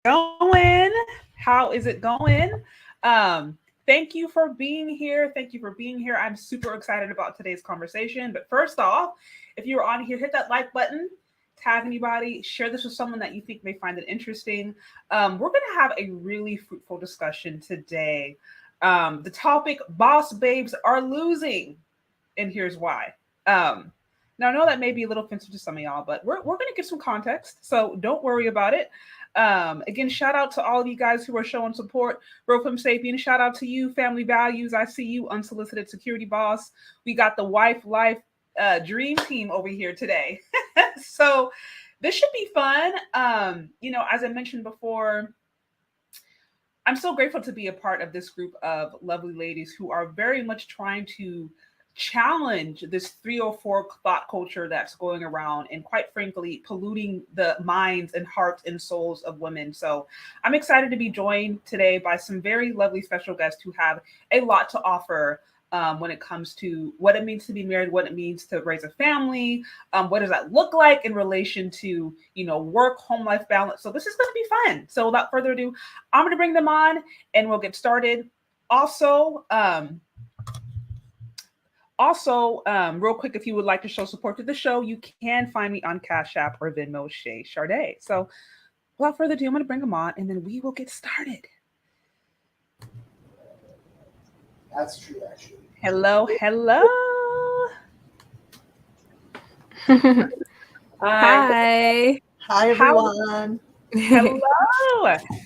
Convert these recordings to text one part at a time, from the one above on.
going? How is it going? Thank you for being here. Thank you for being here. I'm super excited about today's conversation. But first off, if you're on here, hit that like button, tag anybody, share this with someone that you think may find it interesting. We're going to have a really fruitful discussion today. The topic: boss babes are losing, and here's why. Now, I know that may be a little offensive to some of y'all, but we're going to give some context, so don't worry about it. Again, shout out to all of you guys who are showing support. Rofem Sapien, shout out to you. Family Values, I see you. Unsolicited Security Boss. We got the Wife Life Dream Team over here today. So this should be fun. As I mentioned before, I'm so grateful to be a part of this group of lovely ladies who are very much trying to challenge this 304 thought culture that's going around and, quite frankly, polluting the minds and hearts and souls of women. So I'm excited to be joined today by some very lovely special guests who have a lot to offer when it comes to what it means to be married, what it means to raise a family, what does that look like in relation to, work, home life balance. So this is going to be fun. So without further ado, I'm going to bring them on and we'll get started. Also, real quick, if you would like to show support to the show, you can find me on Cash App or Venmo, Shay Charday. So without further ado, I'm going to bring them on and then we will get started. That's true, actually. Hello. Hi. Hi, everyone. Hello.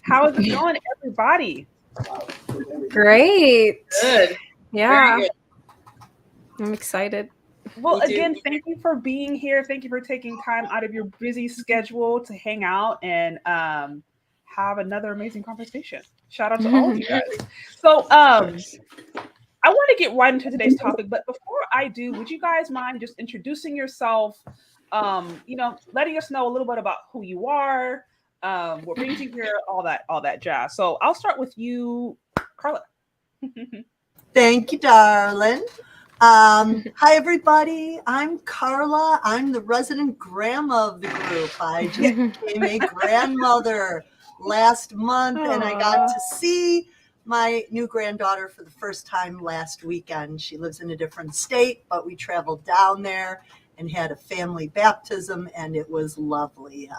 How is it going, everybody? Great. Good. Yeah. Very good. I'm excited. Well, Me too. again, thank you for being here. Thank you for taking time out of your busy schedule to hang out and have another amazing conversation. Shout out to all of you guys. So, I want to get right into today's topic, but before I do, would you guys mind just introducing yourself? Letting us know a little bit about who you are, what brings you here, all that jazz. So I'll start with you, Carla. Thank you, darling. Hi, everybody. I'm Carla. I'm the resident grandma of the group. I just became a grandmother last month, and I got to see my new granddaughter for the first time last weekend. She lives in a different state, but we traveled down there and had a family baptism, and it was lovely.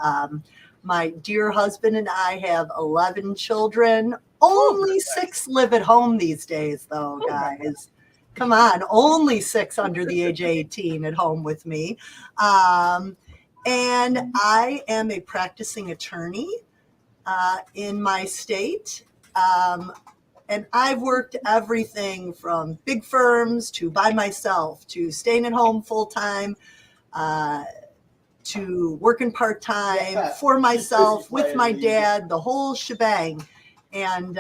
My dear husband and I have 11 children. Only 6 live at home these days, though, guys. Come on, only 6 under the age of 18 at home with me. And I am a practicing attorney in my state. And I've worked everything from big firms to by myself to staying at home full time to working part time for myself with my dad, the whole shebang. And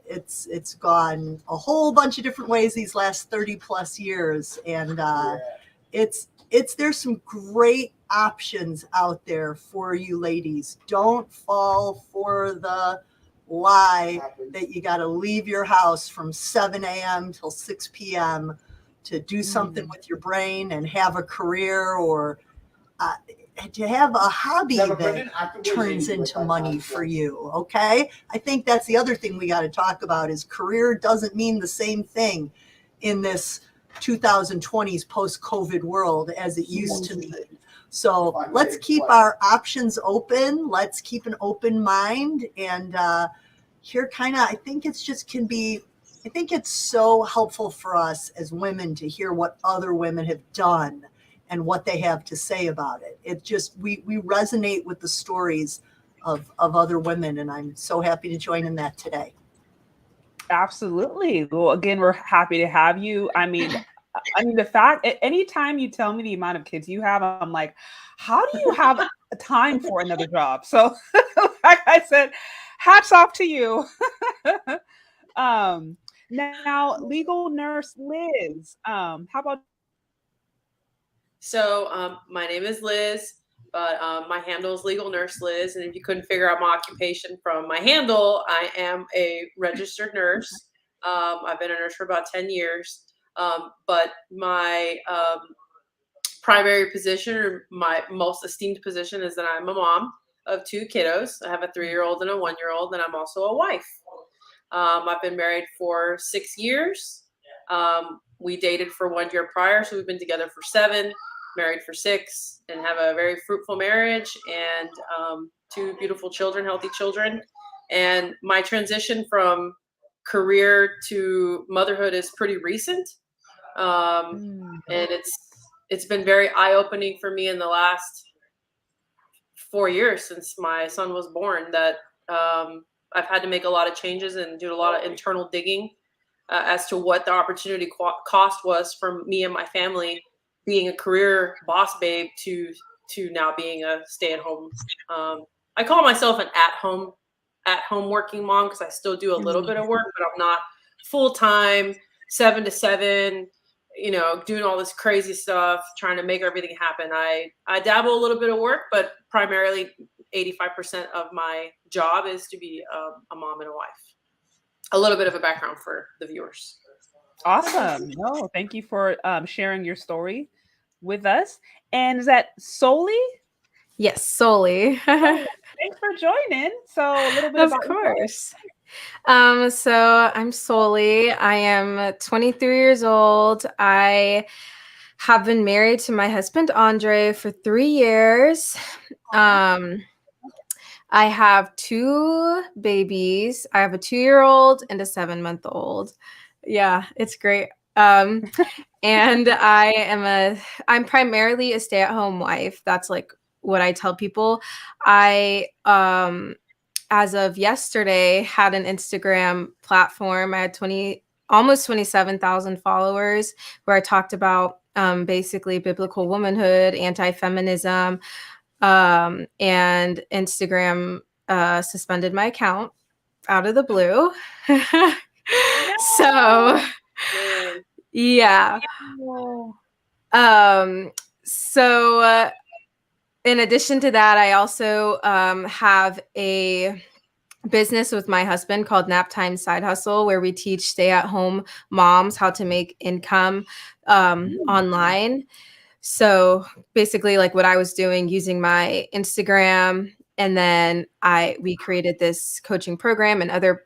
it's gone a whole bunch of different ways these last 30 plus years. And there's some great options out there for you ladies. Don't fall for the lie that you got to leave your house from 7 a.m. till 6 p.m. to do something with your brain and have a career or to have a hobby that turns into money for you. Okay. I think that's the other thing we got to talk about is career doesn't mean the same thing in this 2020s post-COVID world as it used to mean. So let's keep our options open. Let's keep an open mind. And here I think it's so helpful for us as women to hear what other women have done and what they have to say about it. It just, we resonate with the stories of other women. And I'm so happy to join in that today. Absolutely. Well, again, we're happy to have you. I mean, the fact, anytime you tell me the amount of kids you have, I'm like, how do you have time for another job? So like I said, hats off to you. Now, legal nurse Liz, how about? So my name is Liz, but my handle is Legal Nurse Liz. And if you couldn't figure out my occupation from my handle, I am a registered nurse. I've been a nurse for about 10 years. But my primary position or my most esteemed position is that I'm a mom of 2 kiddos. I have a 3-year-old and a 1-year-old, and I'm also a wife. I've been married for 6 years. We dated for 1 year prior, so we've been together for 7, married for 6, and have a very fruitful marriage and 2 beautiful children, healthy children. And my transition from career to motherhood is pretty recent. And it's been very eye-opening for me in the last 4 years since my son was born that I've had to make a lot of changes and do a lot of internal digging as to what the opportunity cost was for me and my family being a career boss babe to now being a stay-at-home. I call myself an at-home working mom because I still do a little bit of work, but I'm not full-time, 7 to 7, doing all this crazy stuff, trying to make everything happen. I dabble a little bit of work, but primarily 85% of my job is to be a mom and a wife. A little bit of a background for the viewers. Awesome. No, thank you for sharing your story with us. And is that Solie? Yes, Solie. Thanks for joining. So a little bit Of about course. So I'm Solie. I am 23 years old. I have been married to my husband, Andre, for 3 years. I have 2 babies. I have a 2-year-old and a 7-month-old. Yeah, it's great. And I'm primarily a stay-at-home wife. That's like what I tell people. I as of yesterday had an Instagram platform. I had almost 27,000 followers where I talked about basically biblical womanhood, anti-feminism, and Instagram suspended my account out of the blue. So yeah. So in addition to that, I also have a business with my husband called Naptime Side Hustle, where we teach stay-at-home moms how to make income online. So basically, like what I was doing, using my Instagram, and then we created this coaching program and other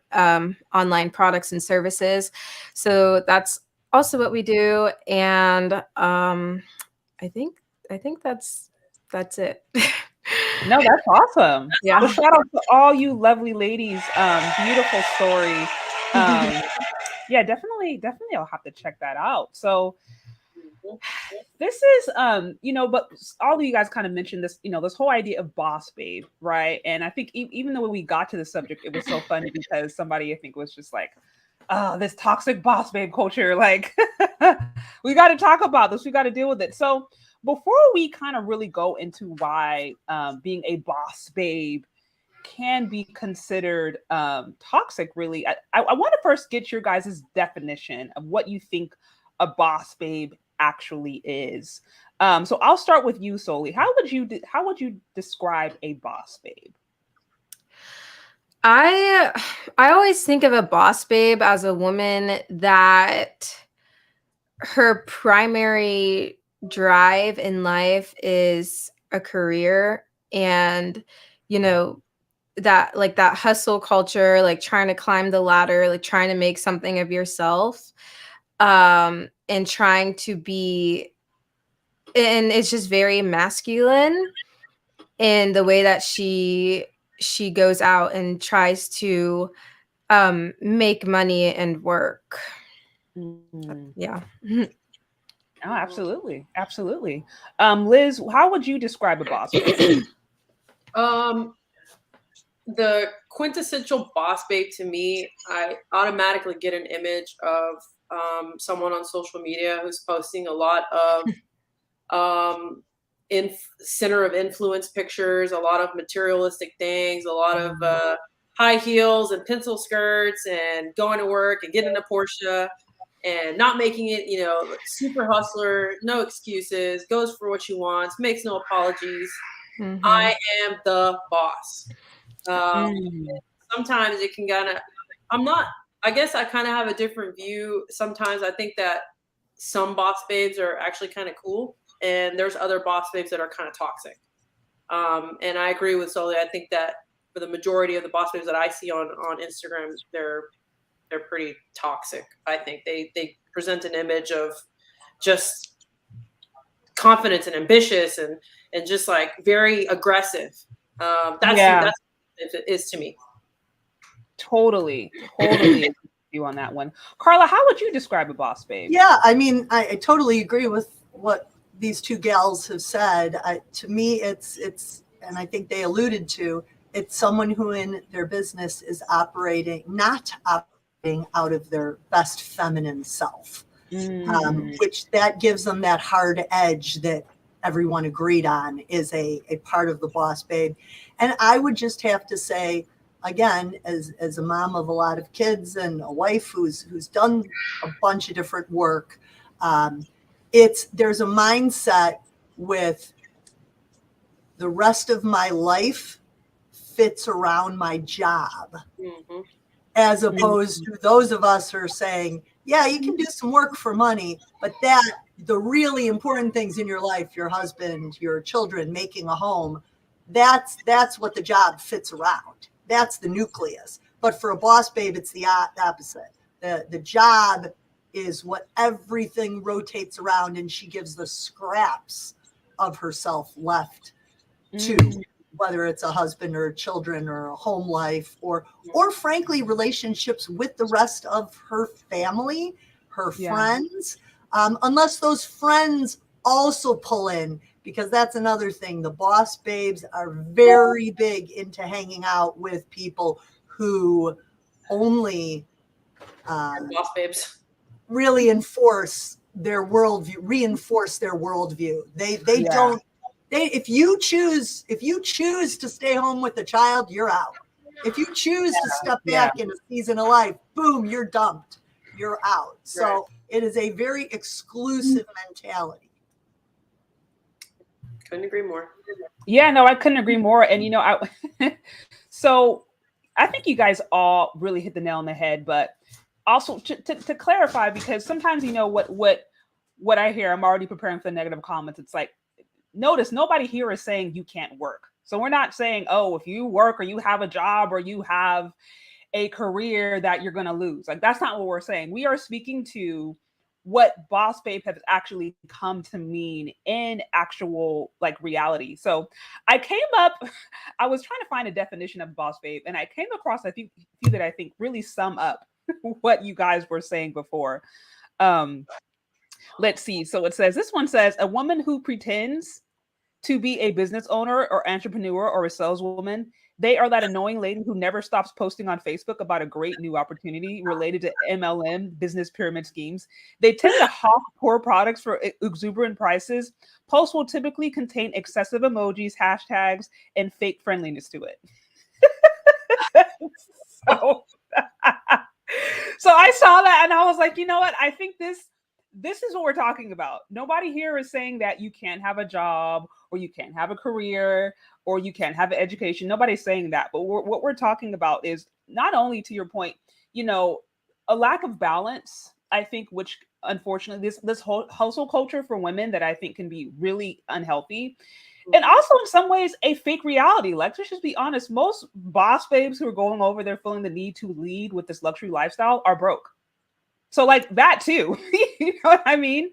online products and services. So that's also what we do, and I think that's it. No, that's awesome. Yeah. Well, shout out to all you lovely ladies. Beautiful story. Yeah, definitely I'll have to check that out. So this is but all of you guys kind of mentioned this, this whole idea of boss babe, right? And I think even though when we got to the subject, it was so funny because somebody I think was just like, oh, this toxic boss babe culture, like we got to talk about this, we got to deal with it. So before we kind of really go into why being a boss babe can be considered toxic, really, I want to first get your guys' definition of what you think a boss babe actually is. So I'll start with you, Solie. How would you describe a boss babe? I always think of a boss babe as a woman that her primary drive in life is a career, and that like that hustle culture, like trying to climb the ladder, like trying to make something of yourself, and trying to be, and it's just very masculine in the way that she goes out and tries to make money and work. Yeah. Oh, absolutely. Liz, how would you describe a boss babe? The quintessential boss babe to me, I automatically get an image of someone on social media who's posting a lot of center of influence pictures, a lot of materialistic things, a lot of high heels and pencil skirts, and going to work and getting a Porsche and not making it, super hustler, no excuses, goes for what she wants, makes no apologies. Mm-hmm. I am the boss. Sometimes it can I guess I kind of have a different view. Sometimes I think that some boss babes are actually kind of cool, and there's other boss babes that are kind of toxic. And I agree with Solie. I think that for the majority of the boss babes that I see on Instagram, they're pretty toxic. I think they present an image of just confidence and ambitious and just like very aggressive. That's what it is to me. Totally agree with you on that one. Carla, how would you describe a boss babe? Yeah, I mean, I totally agree with what these two gals have said. To me, it's, and I think they alluded to, it's someone who in their business is not operating out of their best feminine self, which that gives them that hard edge that everyone agreed on is a part of the boss babe. And I would just have to say, again, as a mom of a lot of kids and a wife who's done a bunch of different work, there's a mindset with the rest of my life fits around my job, as opposed to those of us who are saying, yeah, you can do some work for money, but the really important things in your life, your husband, your children, making a home, that's what the job fits around. That's the nucleus. But for a boss babe, it's the opposite. The job is what everything rotates around, and she gives the scraps of herself left to, whether it's a husband or children or a home life or frankly, relationships with the rest of her family, her friends, unless those friends also pull in, because that's another thing. The boss babes are very big into hanging out with people who only boss babes really reinforce their worldview. They don't. If you choose to stay home with the child, you're out. If you choose to step back in a season of life, boom, you're dumped. You're out. So it is a very exclusive mentality. Couldn't agree more. Yeah, no, I couldn't agree more. And so I think you guys all really hit the nail on the head. But also to clarify, because sometimes what I hear, I'm already preparing for the negative comments. It's like, notice nobody here is saying you can't work. So we're not saying, oh, if you work or you have a job or you have a career that you're going to lose. Like, that's not what we're saying. We are speaking to what boss babe has actually come to mean in actual like reality. So I was trying to find a definition of boss babe, and I came across a few that I think really sum up what you guys were saying before. Let's see. So this one says, a woman who pretends to be a business owner or entrepreneur or a saleswoman. They are that annoying lady who never stops posting on Facebook about a great new opportunity related to MLM, business pyramid schemes. They tend to hawk poor products for exuberant prices. Posts will typically contain excessive emojis, hashtags, and fake friendliness to it. So I saw that and I was like, you know what? I think this is what we're talking about. Nobody here is saying that you can't have a job or you can't have a career or you can't have an education. Nobody's saying that. But what we're talking about is not only, to your point, a lack of balance, I think, which unfortunately this whole hustle culture for women that I think can be really unhealthy. And also in some ways a fake reality. Like, let's just be honest, most boss babes who are going over there feeling the need to lead with this luxury lifestyle are broke. So like that too, you know what I mean?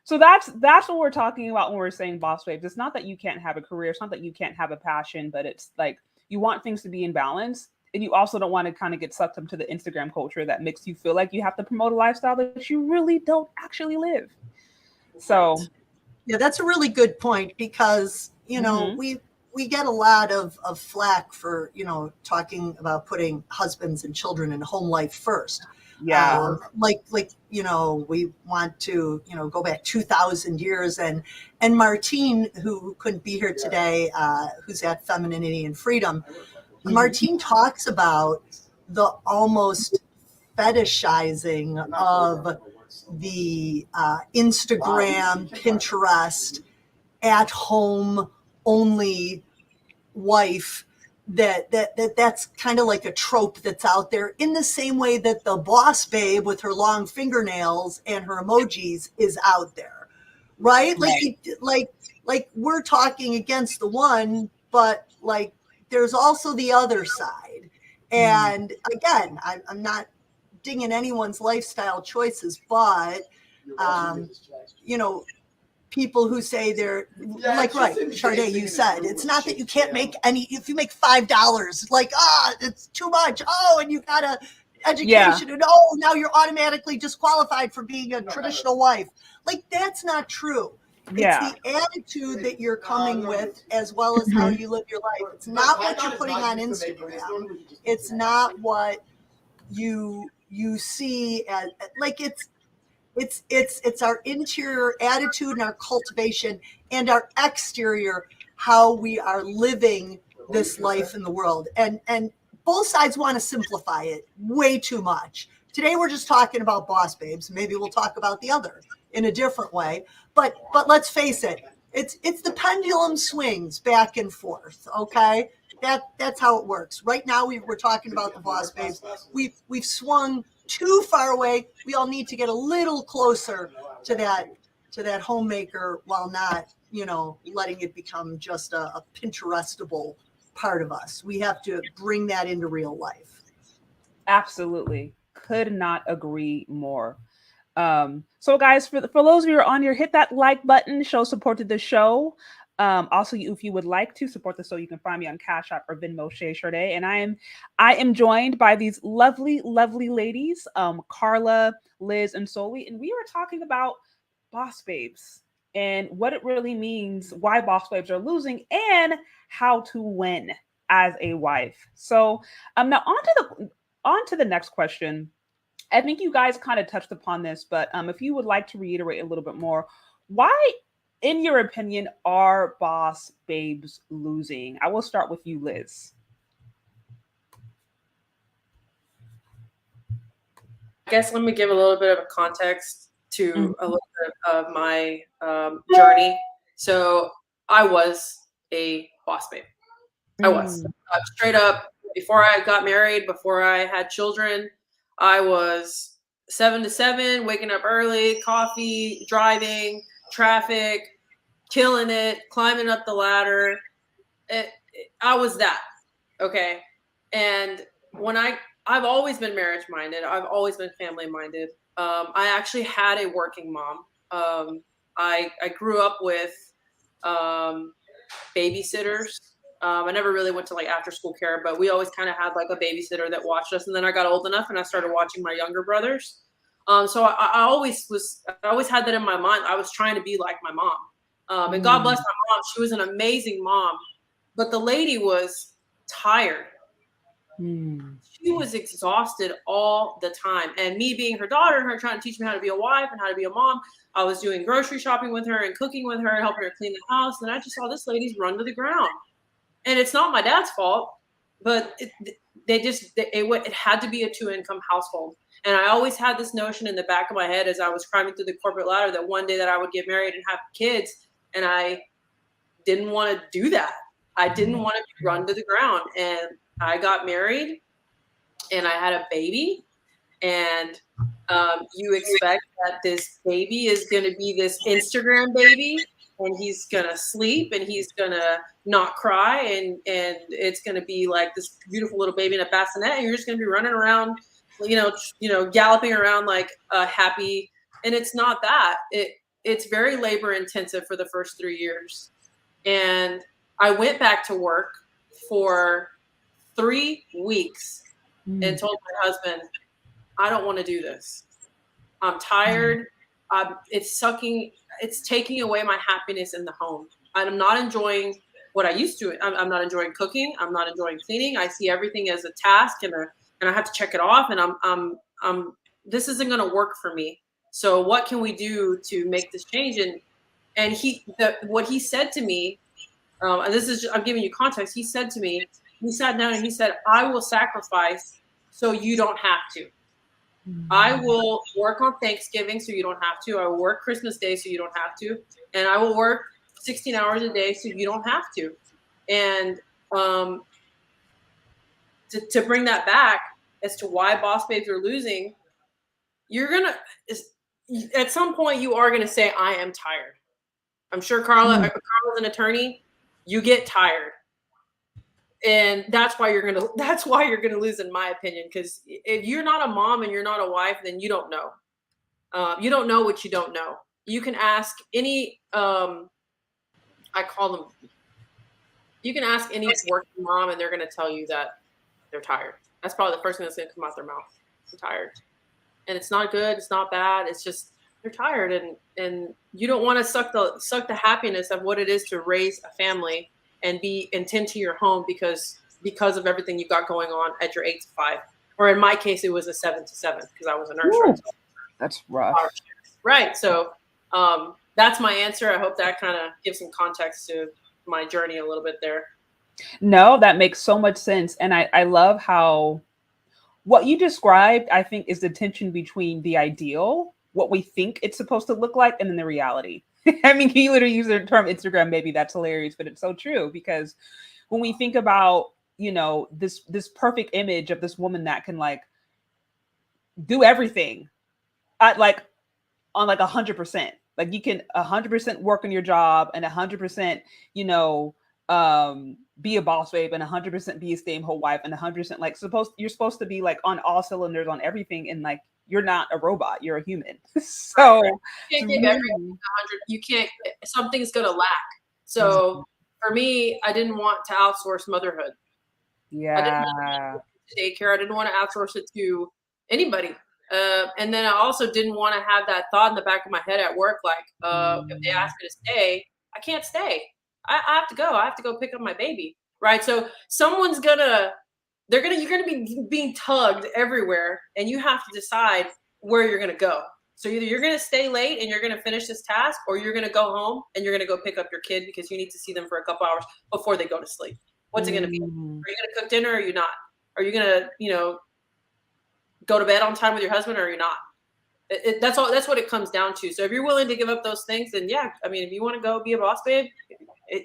So that's what we're talking about when we're saying boss babes. It's not that you can't have a career. It's not that you can't have a passion, but it's like you want things to be in balance. And you also don't want to kind of get sucked into the Instagram culture that makes you feel like you have to promote a lifestyle that you really don't actually live. So yeah, that's a really good point, because, we get a lot of flack for, talking about putting husbands and children and home life first. Yeah. We want to, go back 2,000 years, and Martine, who couldn't be here today, who's at Femininity and Freedom, Martine talks about the almost fetishizing of the Instagram, Pinterest, at home only wife. That's kind of like a trope that's out there, in the same way that the boss babe with her long fingernails and her emojis is out there, right? Like we're talking against the one but like there's also the other side. And again, I'm not dinging anyone's lifestyle choices, but you know, people who say they're like, right, Sade, you said it's not that you can't make any, if you make $5, like, it's too much. Oh, and you got a education, and now you're automatically disqualified for being a traditional wife. Like, that's not true. It's the attitude that you're coming with, as well as how you live your life. It's not what you're putting on Instagram. It's not what you see as, like, it's our interior attitude and our cultivation, and our exterior, how we are living this life in the world. And both sides want to simplify it way too much. Today we're just talking about boss babes. Maybe we'll talk about the other in a different way. But let's face it, it's the pendulum swings back and forth. Okay, that's how it works. Right now we're talking about the boss babes. We've swung too far away. We all need to get a little closer to that homemaker, while not, letting it become just a Pinterestable part of us. We have to bring that into real life. Absolutely. Could not agree more. So guys, for those of you who are on here, hit that like button, show support to the show. Also, if you would like to support the show, you can find me on Cash App or Venmo, Shay Sade. And I am joined by these lovely, lovely ladies, Carla, Liz, and Solie. And we were talking about boss babes and what it really means, why boss babes are losing, and how to win as a wife. So now on to the next question. I think you guys kind of touched upon this, but if you would like to reiterate a little bit more, why, in your opinion, are boss babes losing? I will start with you, Liz. I guess let me give a little bit of a context to a little bit of my journey. So I was a boss babe. I was straight up, before I got married, before I had children, I was 7 to 7, waking up early, coffee, driving, traffic, killing it, climbing up the ladder. I was that. Okay. And I've always been marriage minded. I've always been family minded. I actually had a working mom. I grew up with babysitters. I never really went to like after school care, but we always kind of had like a babysitter that watched us. And then I got old enough and I started watching my younger brothers. So I always had that in my mind. I was trying to be like my mom. And God bless my mom. She was an amazing mom, but the lady was tired. She was exhausted all the time. And me being her daughter, her trying to teach me how to be a wife and how to be a mom, I was doing grocery shopping with her and cooking with her and helping her clean the house. And I just saw this lady's run to the ground. And it's not my dad's fault, but it had to be a 2-income household. And I always had this notion in the back of my head as I was climbing through the corporate ladder that one day that I would get married and have kids. And I didn't want to do that. I didn't want to be run to the ground. And I got married and I had a baby. And you expect that this baby is going to be this Instagram baby, and he's going to sleep and he's going to not cry. And it's going to be like this beautiful little baby in a bassinet. And you're just going to be running around, galloping around like happy. And it's not that. It's very labor intensive for the first 3 years. And I went back to work for 3 weeks and told my husband, I don't want to do this. I'm tired. It's taking away my happiness in the home. I'm not enjoying what I used to. I'm not enjoying cooking. I'm not enjoying cleaning. I see everything as a task and I have to check it off. And this isn't going to work for me. So what can we do to make this change? And what he said to me, and I'm giving you context. He said to me, he sat down and he said, I will sacrifice so you don't have to. I will work on Thanksgiving so you don't have to. I will work Christmas Day so you don't have to. And I will work 16 hours a day so you don't have to. And to bring that back as to why boss babes are losing, at some point you are going to say, I am tired. I'm sure Carla's an attorney. You get tired. And that's why you're gonna lose, in my opinion, because if you're not a mom and you're not a wife, then you don't know. You don't know what you don't know. You can ask any I call them. You can ask any working mom, and they're gonna tell you that they're tired. That's probably the first thing that's gonna come out their mouth. I'm tired, and it's not good. It's not bad. It's just they're tired, and you don't want to suck the happiness of what it is to raise a family and tend to your home because of everything you got going on at your 8 to 5, or in my case, it was a 7 to 7 because I was a nurse. Right? That's rough. Right. So that's my answer. I hope that kind of gives some context to my journey a little bit there. No, that makes so much sense. And I love how what you described, I think, is the tension between the ideal, what we think it's supposed to look like, and then the reality. I mean, you literally use the term Instagram baby. That's hilarious, but it's so true because when we think about, this perfect image of this woman that can like do everything at like on like 100%, like you can 100% work on your job and 100%, be a boss babe and 100% be a stay-at-home wife and 100% like you're supposed to be like on all cylinders on everything, and like you're not a robot, you're a human. So you can't give everything 100. You can't. Something's gonna lack. So for me, I didn't want to outsource motherhood. Yeah. I didn't want to daycare. I didn't want to outsource it to anybody. And then I also didn't want to have that thought in the back of my head at work, like if they ask me to stay, I can't stay. I have to go. I have to go pick up my baby, right? So you're gonna be being tugged everywhere, and you have to decide where you're gonna go. So either you're gonna stay late and you're gonna finish this task, or you're gonna go home and you're gonna go pick up your kid because you need to see them for a couple hours before they go to sleep. What's it gonna be? Are you gonna cook dinner or are you not? Are you gonna, go to bed on time with your husband or are you not? That's all. That's what it comes down to. So if you're willing to give up those things, then yeah, I mean, if you want to go be a boss babe,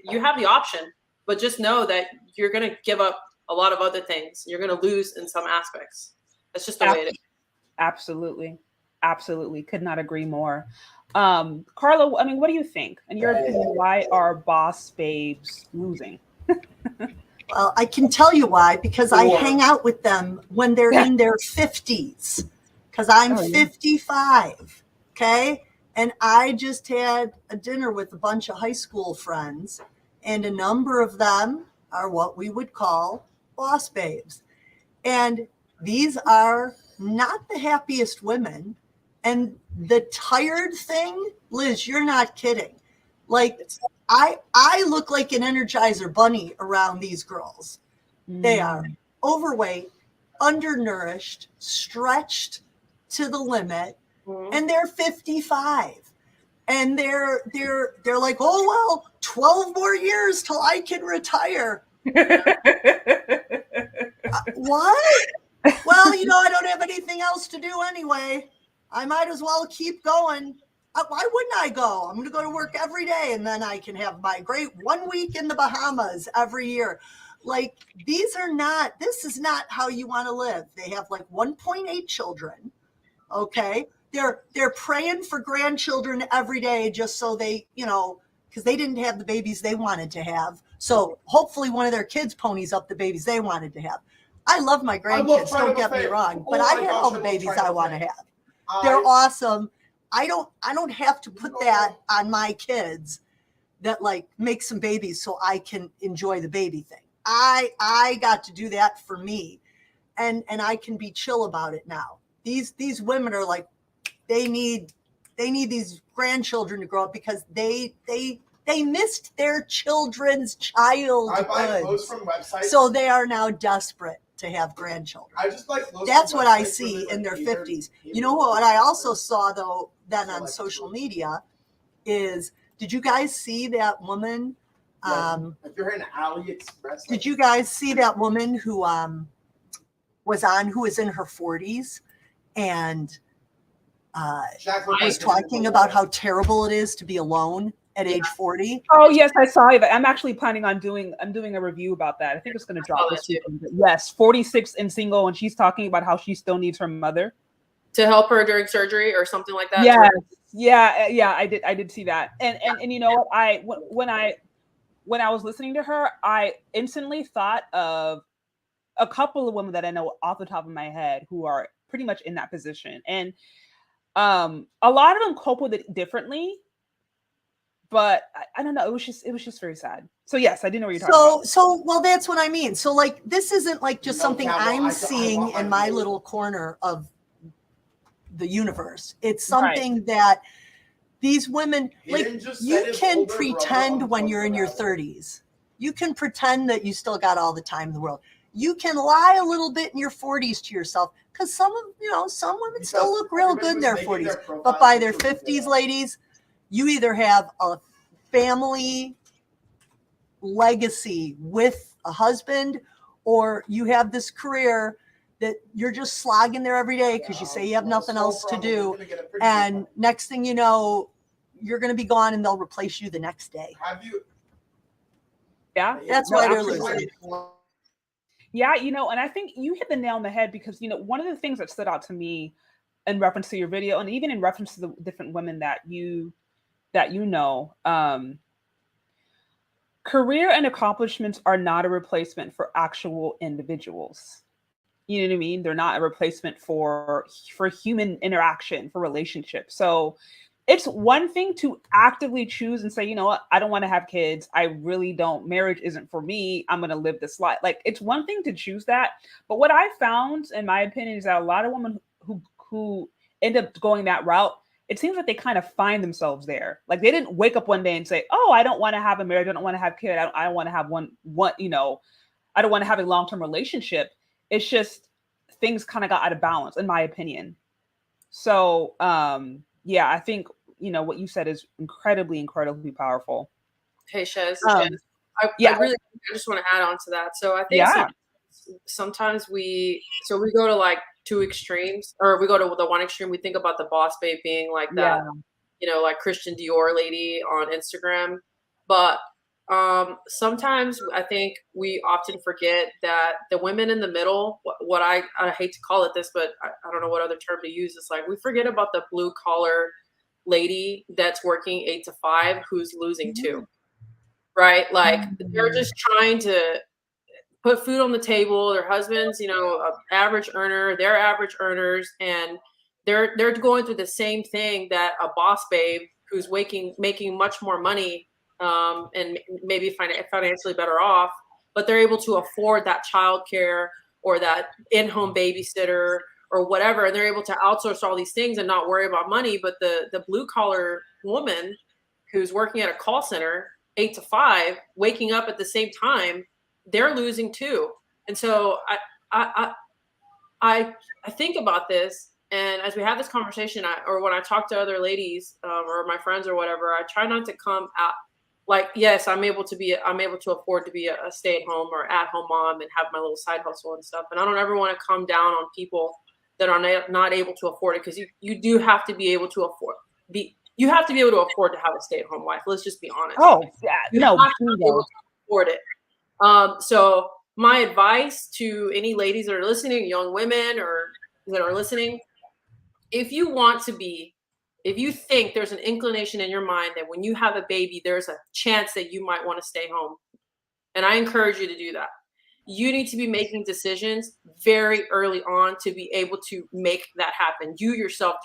you have the option. But just know that you're going to give up a lot of other things. You're going to lose in some aspects. That's just the way it is. Absolutely. Absolutely. Could not agree more. Carla, I mean, what do you think? In your opinion, why are boss babes losing? Well, I can tell you why, because I hang out with them when they're in their 50s, because I'm 55, okay? And I just had a dinner with a bunch of high school friends, and a number of them are what we would call boss babes. And these are not the happiest women. And the tired thing, Liz, you're not kidding. Like, I look like an Energizer bunny around these girls. They are overweight, undernourished, stretched to the limit, and they're 55. And they're like, oh well, 12 more years till I can retire. What? Well, I don't have anything else to do anyway. I might as well keep going. Why wouldn't I go? I'm going to go to work every day, and then I can have my great 1 week in the Bahamas every year. Like, this is not how you want to live. They have like 1.8 children. Okay. They're praying for grandchildren every day just so they, because they didn't have the babies they wanted to have. So hopefully one of their kids ponies up the babies they wanted to have. I love my grandkids, don't get me wrong, but I have all the babies I want to have. They're awesome. I don't have to put that on my kids that like make some babies so I can enjoy the baby thing. I got to do that for me, and I can be chill about it now. These women are like, they need these grandchildren to grow up because they missed their children's childhood. I buy clothes from websites, so they are now desperate to have grandchildren. I just like clothes. That's what I see in their 50s. You know what I also saw though then on social media is, did you guys see that woman? If you're in AliExpress, did you guys see that woman who was in her 40s and was talking about how terrible it is to be alone at age 40? Oh yes, I saw that. I'm actually planning on doing a review about that. I think it's going to drop this week. Yes, 46 and single, and she's talking about how she still needs her mother to help her during surgery or something like that. Yeah. I did see that. And you know what? when I was listening to her, I instantly thought of a couple of women that I know off the top of my head who are pretty much in that position. And a lot of them cope with it differently, but I don't know. It was just very sad. So yes, I didn't know what you're talking about. So well, that's what I mean. So like, this isn't like just No, something Campbell, I'm I seeing want my in my meal. little corner of the universe. It's Right. something that these women, He like, didn't just you set his can older brother on pretend the when front you're in of your that. 30s. You can pretend that you still got all the time in the world. You can lie a little bit in your 40s to yourself, because some women still Because look real everybody good in was their making 40s. their But profile by their picture with 50s, that. ladies, you either have a family legacy with a husband, or you have this career that you're just slogging there every day because you say you have nothing else to do. And next thing you know, you're going to be gone and they'll replace you the next day. Have you? Yeah. That's No, why they're absolutely. losing. Yeah, and I think you hit the nail on the head because, one of the things that stood out to me in reference to your video and even in reference to the different women that you know, career and accomplishments are not a replacement for actual individuals. You know what I mean? They're not a replacement for human interaction, for relationships. So it's one thing to actively choose and say, you know what, I don't want to have kids. I really don't. Marriage isn't for me. I'm going to live this life. Like, it's one thing to choose that. But what I found, in my opinion, is that a lot of women who end up going that route, it seems like they kind of find themselves there. Like, they didn't wake up one day and say, oh, I don't want to have a marriage. I don't want to have kids. I don't want to have one, I don't want to have a long-term relationship. It's just things kind of got out of balance, in my opinion. So, yeah, I think, what you said is incredibly, incredibly powerful. Hey, Shez. Yeah. I just want to add on to that. So I think Yeah. sometimes we go to like two extremes, or we go to the one extreme. We think about the boss babe being like that, like Christian Dior lady on Instagram. But sometimes I think we often forget that the women in the middle, what I hate to call it this, but I don't know what other term to use. It's like we forget about the blue collar lady that's working 8 to 5 who's losing too, right? Like, they're just trying to put food on the table. Their husband's, an average earner, they're average earners, and they're going through the same thing that a boss babe who's making much more money, and maybe financially better off, but they're able to afford that childcare or that in-home babysitter or whatever, and they're able to outsource all these things and not worry about money. But the blue collar woman who's working at a call center 8 to 5, waking up at the same time, they're losing too. And so I think about this, and as we have this conversation, or when I talk to other ladies, or my friends or whatever, I try not to come out like, yes, I'm able to afford to be a stay-at-home or at-home mom and have my little side hustle and stuff. And I don't ever want to come down on people that are not able to afford it, because you do have to be able to afford you have to be able to afford to have a stay-at-home wife. Let's just be honest. Oh, yeah. You have to be able to afford it. So my advice to any ladies that are listening, young women or that are listening, if you think there's an inclination in your mind that when you have a baby, there's a chance that you might want to stay home, and I encourage you to do that. You need to be making decisions very early on to be able to make that happen. You yourself,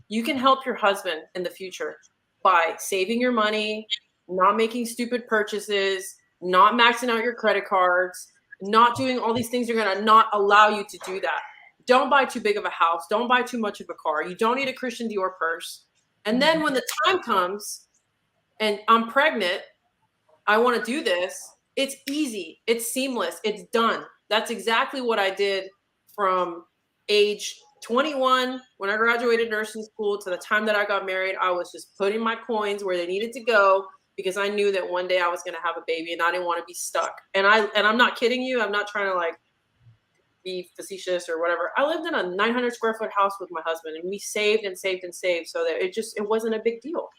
you can help your husband in the future by saving your money, not making stupid purchases, not maxing out your credit cards, not doing all these things are going to not allow you to do that. Don't buy too big of a house. Don't buy too much of a car. You don't need a Christian Dior purse. And then when the time comes and I'm pregnant, I want to do this. It's easy. It's seamless. It's done. That's exactly what I did from age 21 when I graduated nursing school to the time that I got married. I was just putting my coins where they needed to go, because I knew that one day I was going to have a baby and I didn't want to be stuck. And I'm not kidding you. I'm not trying to like be facetious or whatever. I lived in a 900 square foot house with my husband, and we saved and saved and saved so that it wasn't a big deal.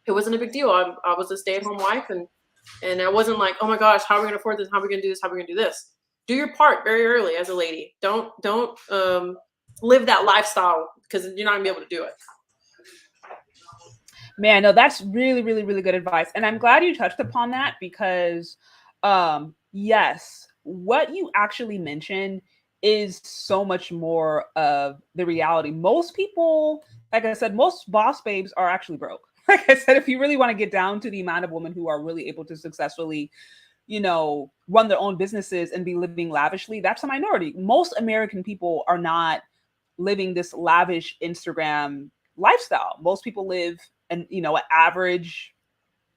It wasn't a big deal. I was a stay-at-home wife, and I wasn't like, oh my gosh, how are we going to afford this? How are we going to do this? How are we going to do this? Do your part very early as a lady. Don't live that lifestyle, because you're not going to be able to do it. Man, no, that's really, really, really good advice. And I'm glad you touched upon that because, yes, what you actually mentioned is so much more of the reality. Most people, like I said, most boss babes are actually broke. Like I said, if you really want to get down to the amount of women who are really able to successfully, run their own businesses and be living lavishly, that's a minority. Most American people are not living this lavish Instagram lifestyle. Most people live an average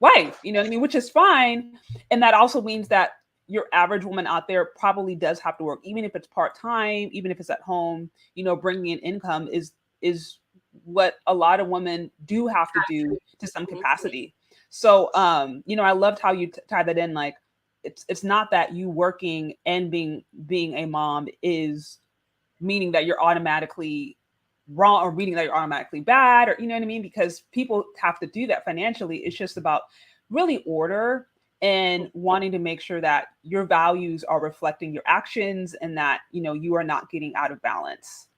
life, you know what I mean, which is fine. And that also means that your average woman out there probably does have to work, even if it's part-time, even if it's at home, bringing in income is what a lot of women do have to do to some capacity. So I loved how you tied that in. Like it's not that you working and being a mom is meaning that you're automatically wrong or meaning that you're automatically bad, or you know what I mean, because people have to do that financially. It's just about really order and wanting to make sure that your values are reflecting your actions and that you are not getting out of balance.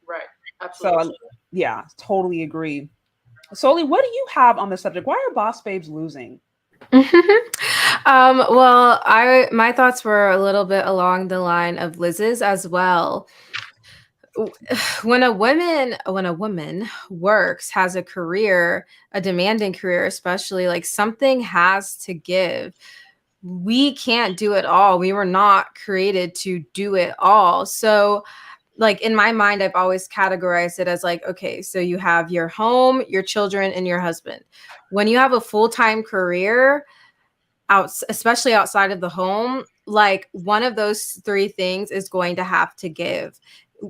Right. Absolutely. So yeah, totally agree. Solie, what do you have on the subject? Why are boss babes losing? Well, my thoughts were a little bit along the line of Liz's as well. When a woman works, has a career, a demanding career, especially, like, something has to give. We can't do it all. We were not created to do it all. So, like, in my mind, I've always categorized it as like, okay, so you have your home, your children, and your husband. When you have a full-time career, especially outside of the home, like, one of those three things is going to have to give.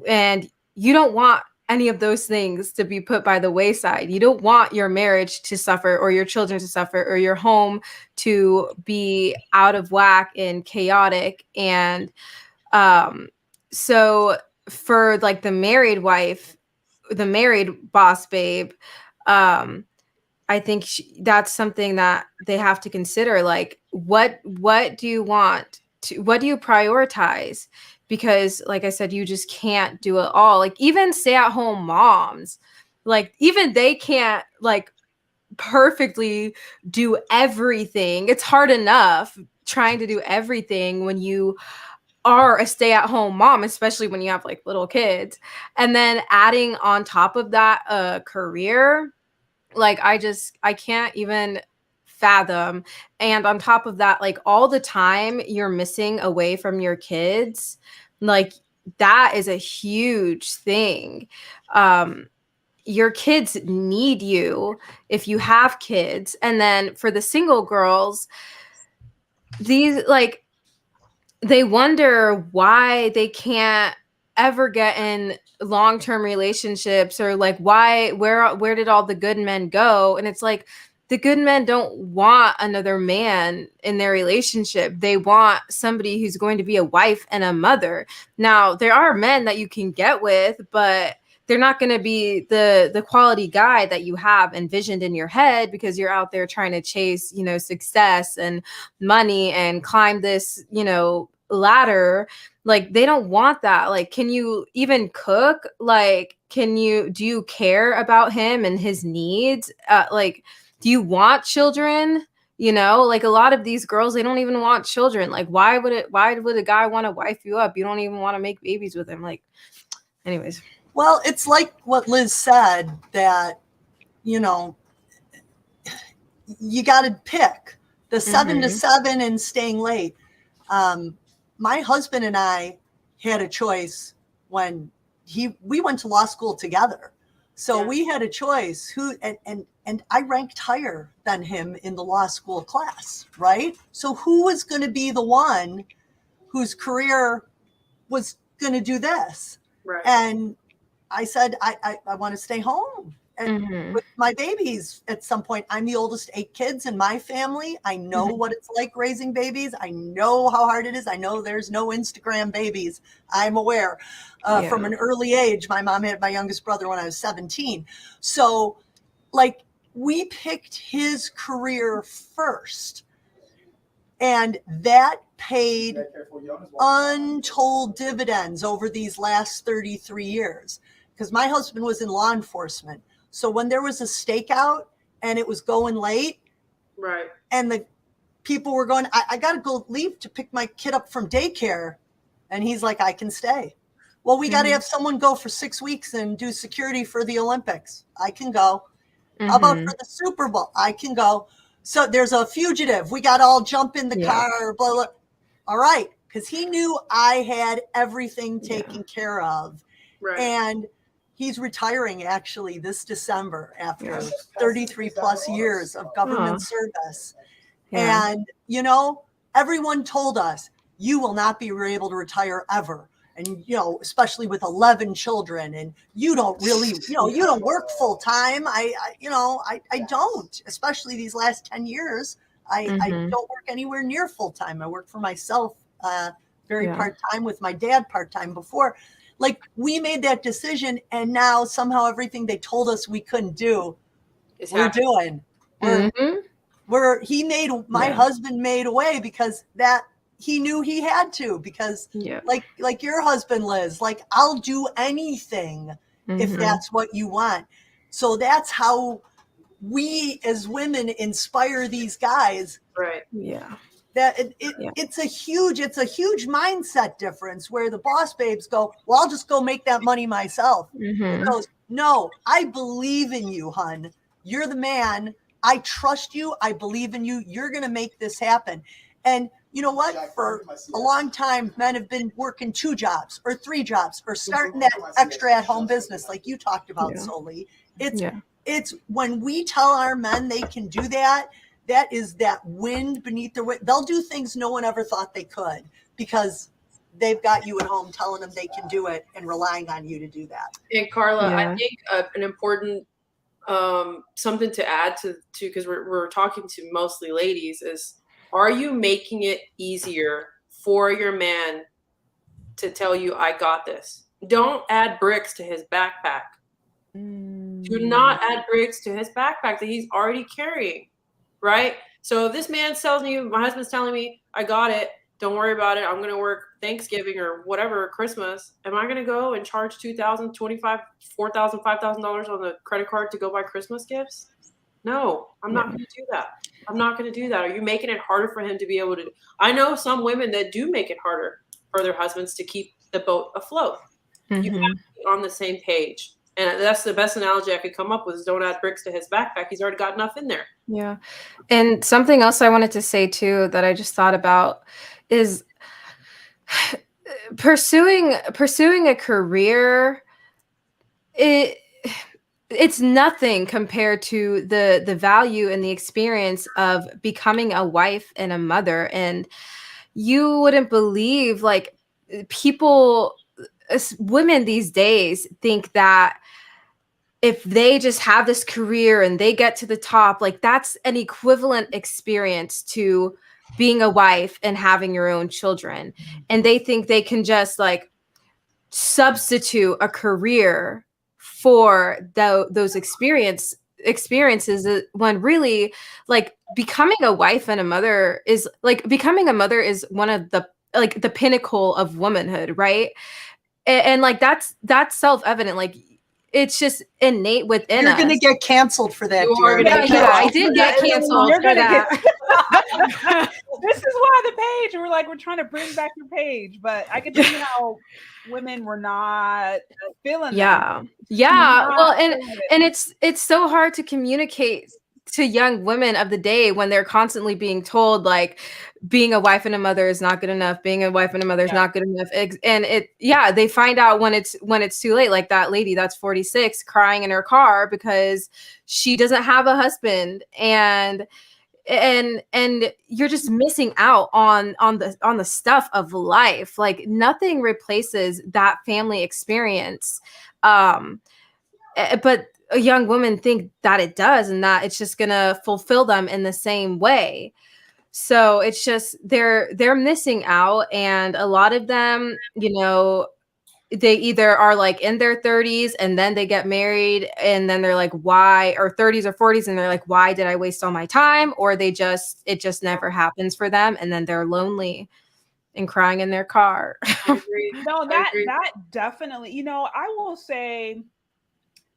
And you don't want any of those things to be put by the wayside. You don't want your marriage to suffer, or your children to suffer, or your home to be out of whack and chaotic. And so for, like, the married wife, the married boss babe, I think that's something that they have to consider. Like, what do you want to, what do you prioritize? Because, like I said, you just can't do it all. Like, even stay-at-home moms, like, even they can't, like, perfectly do everything. It's hard enough trying to do everything when you are a stay-at-home mom, especially when you have, like, little kids, and then adding on top of that a career. Like, I can't even fathom. And on top of that, like, all the time you're missing away from your kids, like, that is a huge thing. Your kids need you if you have kids. And then for the single girls, these, like, they wonder why they can't ever get in long-term relationships, or like, where did all the good men go? And it's like, the good men don't want another man in their relationship. They want somebody who's going to be a wife and a mother. Now, there are men that you can get with, but they're not going to be the quality guy that you have envisioned in your head, because you're out there trying to chase, success and money and climb this, ladder. Like, they don't want that. Like, can you even cook? Like, do you care about him and his needs? Like, do you want children? Like, a lot of these girls, they don't even want children. Like, why would a guy want to wife you up? You don't even want to make babies with him. Like, anyways. Well, it's like what Liz said, that, you got to pick the 7 to 7 and staying late. My husband and I had a choice when we went to law school together. So we had a choice and I ranked higher than him in the law school class, right? So who was going to be the one whose career was going to do this? Right. And I said, I want to stay home and with my babies at some point. I'm the oldest 8 kids in my family. I know what it's like raising babies. I know how hard it is. I know there's no Instagram babies. I'm aware from an early age. My mom had my youngest brother when I was 17. So, like, we picked his career first. And that paid untold dividends over these last 33 years. Because my husband was in law enforcement. So when there was a stakeout, and it was going late. Right. And the people were going, I got to go leave to pick my kid up from daycare. And he's like, I can stay. Well, we got to have someone go for 6 weeks and do security for the Olympics. I can go. How about for the Super Bowl? I can go. So there's a fugitive. We got to all jump in the car, blah, blah. All right. Because he knew I had everything taken care of. Right. And he's retiring actually this December after 33 plus years of government service. Yeah. And, everyone told us, you will not be able to retire ever. And, especially with 11 children, and you don't really, you don't work full time. I don't, especially these last 10 years. I don't work anywhere near full time. I work for myself, very part-time with my dad part-time before. Like, we made that decision, and now somehow everything they told us we couldn't do, we're doing. My husband made a way because that he knew he had to, because like your husband, Liz, like, I'll do anything if that's what you want. So that's how we as women inspire these guys. Right. Yeah. That it's a huge mindset difference where the boss babes go, well, I'll just go make that money myself. It goes, no, I believe in you, hun. You're the man. I trust you. I believe in you. You're going to make this happen. And you know what? For a long time, men have been working 2 jobs or 3 jobs or starting that extra at-home business like you talked about, Solie. It's when we tell our men they can do that, that is that wind beneath their wing. They'll do things no one ever thought they could because they've got you at home telling them they can do it and relying on you to do that. And Carla, I think an important something to add to because we're talking to mostly ladies is, are you making it easier for your man to tell you, I got this? Don't add bricks to his backpack. Do not add bricks to his backpack that he's already carrying, right? So if this man's telling you, my husband's telling me, I got it, don't worry about it, I'm going to work Thanksgiving or whatever, Christmas, am I going to go and charge $2,000, $2,500, $4,000, $5,000 on the credit card to go buy Christmas gifts? No, I'm not going to do that. I'm not going to do that. Are you making it harder for him to be able to? I know some women that do make it harder for their husbands to keep the boat afloat. You have to be on the same page. And that's the best analogy I could come up with is don't add bricks to his backpack. He's already got enough in there. Yeah. And something else I wanted to say too that I just thought about is pursuing a career. It's nothing compared to the value and the experience of becoming a wife and a mother. And you wouldn't believe, like, women these days think that if they just have this career and they get to the top, like, that's an equivalent experience to being a wife and having your own children. And they think they can just, like, substitute a career for those experiences, when really, like, becoming a wife and a mother is one of the, like, the pinnacle of womanhood, right? And like, that's self-evident. Like, it's just innate within us. You're going to get canceled for that. I did get canceled for that. This is why the page, we're trying to bring back your page, but I could see how women were not feeling that. Well, and it's so hard to communicate to young women of the day when they're constantly being told, like, being a wife and a mother is not good enough, being a wife and a mother is not good enough. And they find out when it's too late, like that lady that's 46 crying in her car because she doesn't have a husband, and you're just missing out on the stuff of life. Like, nothing replaces that family experience. But a young woman think that it does, and that it's just gonna fulfill them in the same way. So it's just they're missing out, and a lot of them, they either are like in their 30s and then they get married, and then they're like, why? Or 30s or 40s, and they're like, why did I waste all my time? Or it just never happens for them, and then they're lonely and crying in their car. That definitely, I will say,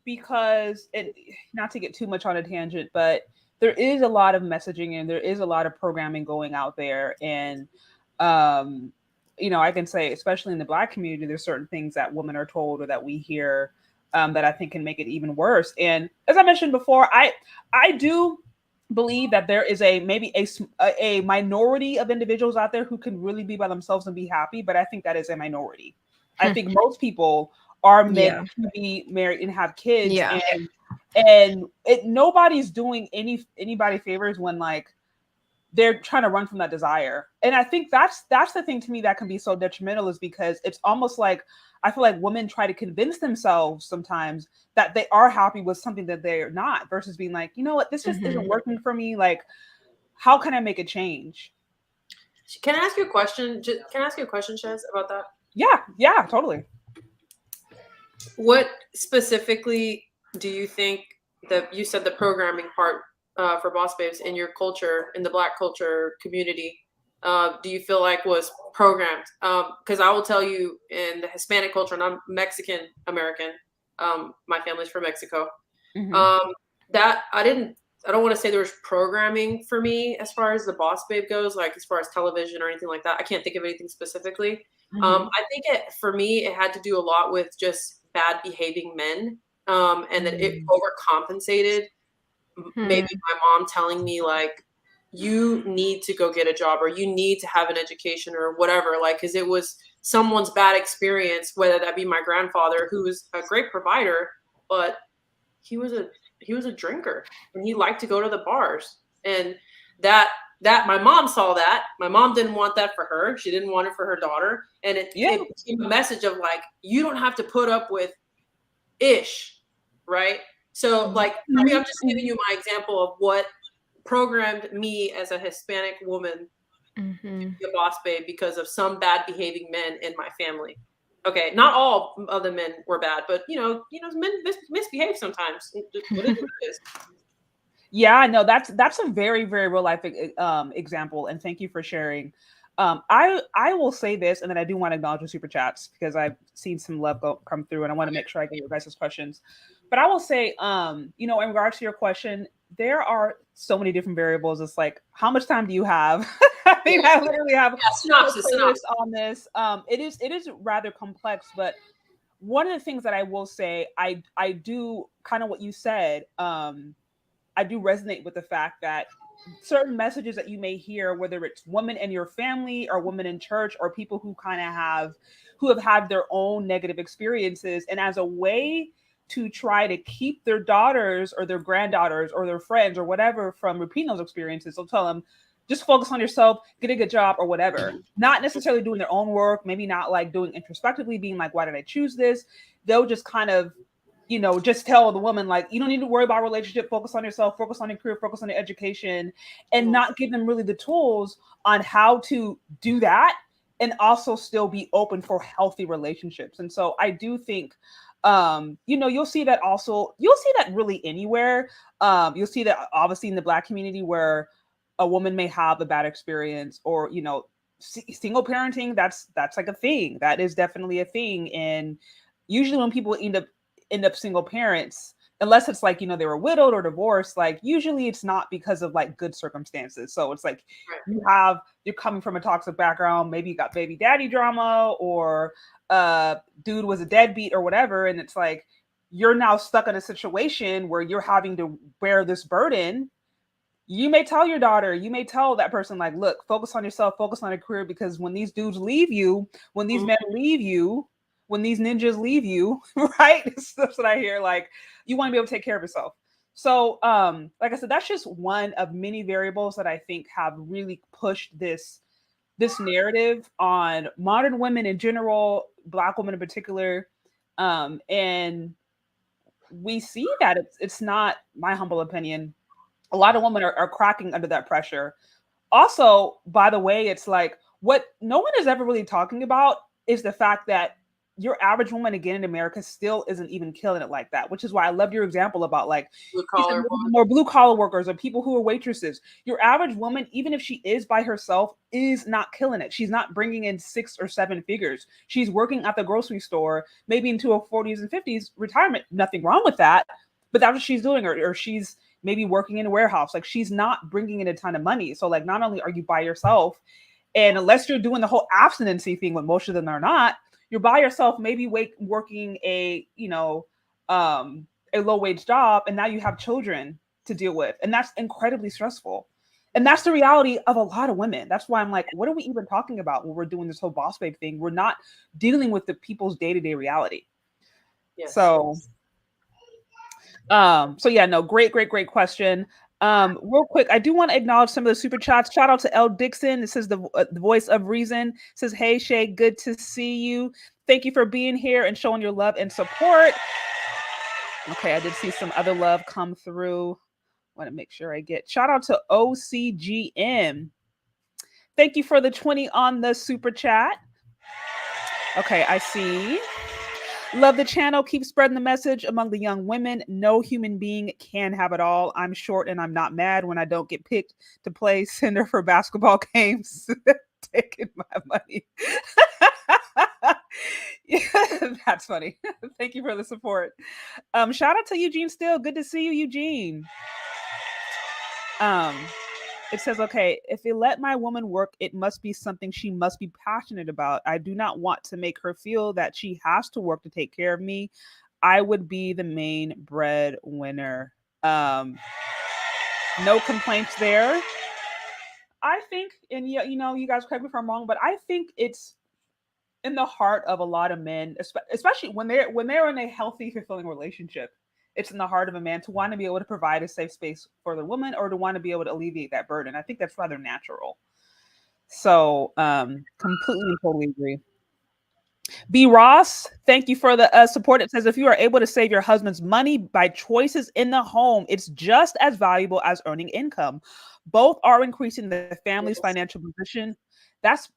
because it, not to get too much on a tangent, but there is a lot of messaging and there is a lot of programming going out there. And, I can say, especially in the Black community, there's certain things that women are told or that we hear that I think can make it even worse. And as I mentioned before, I do believe that there is a minority of individuals out there who can really be by themselves and be happy, but I think that is a minority. I think most people are meant to be married and have kids, and nobody's doing anybody favors when like they're trying to run from that desire. And I think that's the thing to me that can be so detrimental, is because it's almost like I feel like women try to convince themselves sometimes that they are happy with something that they're not, versus being like, you know what, this just isn't working for me. Like, how can I make a change? Can I ask you a question? Can I ask you a question, Shez, about that? Yeah, totally. What specifically do you think that you said the programming part for Boss Babes in your culture, in the Black culture community, do you feel like was programmed? Because I will tell you, in the Hispanic culture, and I'm Mexican American, my family's from Mexico, that I don't want to say there was programming for me as far as the Boss Babe goes, like as far as television or anything like that. I can't think of anything specifically. I think for me, it had to do a lot with just bad behaving men, and that it overcompensated. Maybe my mom telling me like, you need to go get a job, or you need to have an education, or whatever, like, because it was someone's bad experience, whether that be my grandfather, who was a great provider, but he was a drinker and he liked to go to the bars. And that my mom saw that. My mom didn't want that for her. She didn't want it for her daughter. And it became a message of like, you don't have to put up with ish, right? So like, for me, I'm just giving you my example of what programmed me as a Hispanic woman to be a boss babe because of some bad behaving men in my family. Okay, not all of the men were bad, but men misbehave sometimes. What it is. Yeah, no, that's a very, very real life example, and thank you for sharing. I will say this, and then I do want to acknowledge the super chats because I've seen some love come through, and I want to make sure I get your guys' questions. But I will say, in regards to your question, there are so many different variables. It's like, how much time do you have? I mean, I literally have synopsis on this. It is rather complex, but one of the things that I will say, I do kind of what you said. I do resonate with the fact that certain messages that you may hear, whether it's women in your family or women in church or people who have had their own negative experiences, and as a way to try to keep their daughters or their granddaughters or their friends or whatever from repeating those experiences, they'll tell them, just focus on yourself, get a good job or whatever. Not necessarily doing their own work, maybe not like doing introspectively, being like, why did I choose this? They'll just kind of, just tell the woman, like, you don't need to worry about relationship, focus on yourself, focus on your career, focus on your education, and not give them really the tools on how to do that and also still be open for healthy relationships. And so I do think, you'll see that really anywhere. You'll see that obviously in the Black community where a woman may have a bad experience, or, single parenting, that's like a thing. That is definitely a thing. And usually when people end up single parents, unless it's like, they were widowed or divorced, like usually it's not because of like good circumstances. So it's like you're coming from a toxic background, maybe you got baby daddy drama, or dude was a deadbeat or whatever. And it's like, you're now stuck in a situation where you're having to bear this burden. You may tell your daughter, you may tell that person, like, look, focus on yourself, focus on your career, because when these dudes leave you, when these men leave you, when these ninjas leave you, right? That's what I hear. Like, you want to be able to take care of yourself. So, like I said, that's just one of many variables that I think have really pushed this narrative on modern women in general, Black women in particular. And we see that it's not, my humble opinion, a lot of women are cracking under that pressure. Also, by the way, it's like, what no one is ever really talking about is the fact that your average woman again in America still isn't even killing it like that, which is why I loved your example about like Blue you said, collar. more blue collar workers or people who are waitresses. Your average woman, even if she is by herself, is not killing it. She's not bringing in 6 or 7 figures. She's working at the grocery store, maybe into her 40s and 50s retirement. Nothing wrong with that, but that's what she's doing, or she's maybe working in a warehouse. Like she's not bringing in a ton of money. So like not only are you by yourself, and unless you're doing the whole abstinency thing, what most of them are not, you're by yourself, maybe working a, a low wage job, and now you have children to deal with. And that's incredibly stressful. And that's the reality of a lot of women. That's why I'm like, what are we even talking about when we're doing this whole boss babe thing? We're not dealing with the people's day-to-day reality. Yes. So yeah, no, great question. Real quick, I do want to acknowledge some of the super chats. Shout out to L Dixon. It says the voice of reason. It says, hey Shay, good to see you. Thank you for being here and showing your love and support. Okay, I did see some other love come through. Want to make sure I get shout out to OCGM. Thank you for the 20 on the super chat. Okay, I see. Love the channel. Keep spreading the message among the young women. No human being can have it all. I'm short and I'm not mad when I don't get picked to play center for basketball games. Taking my money. Yeah, that's funny. Thank you for the support. Shout out to Eugene Still. Good to see you, Eugene. It says, okay, if you let my woman work, it must be something she must be passionate about. I do not want to make her feel that she has to work to take care of me. I would be the main breadwinner. No complaints there. I think, and you guys correct me if I'm wrong, but I think it's in the heart of a lot of men, especially when they're in a healthy, fulfilling relationship. It's in the heart of a man to want to be able to provide a safe space for the woman, or to want to be able to alleviate that burden. I think that's rather natural. So, completely and totally agree. B. Ross, thank you for the support. It says, if you are able to save your husband's money by choices in the home, it's just as valuable as earning income. Both are increasing the family's financial position.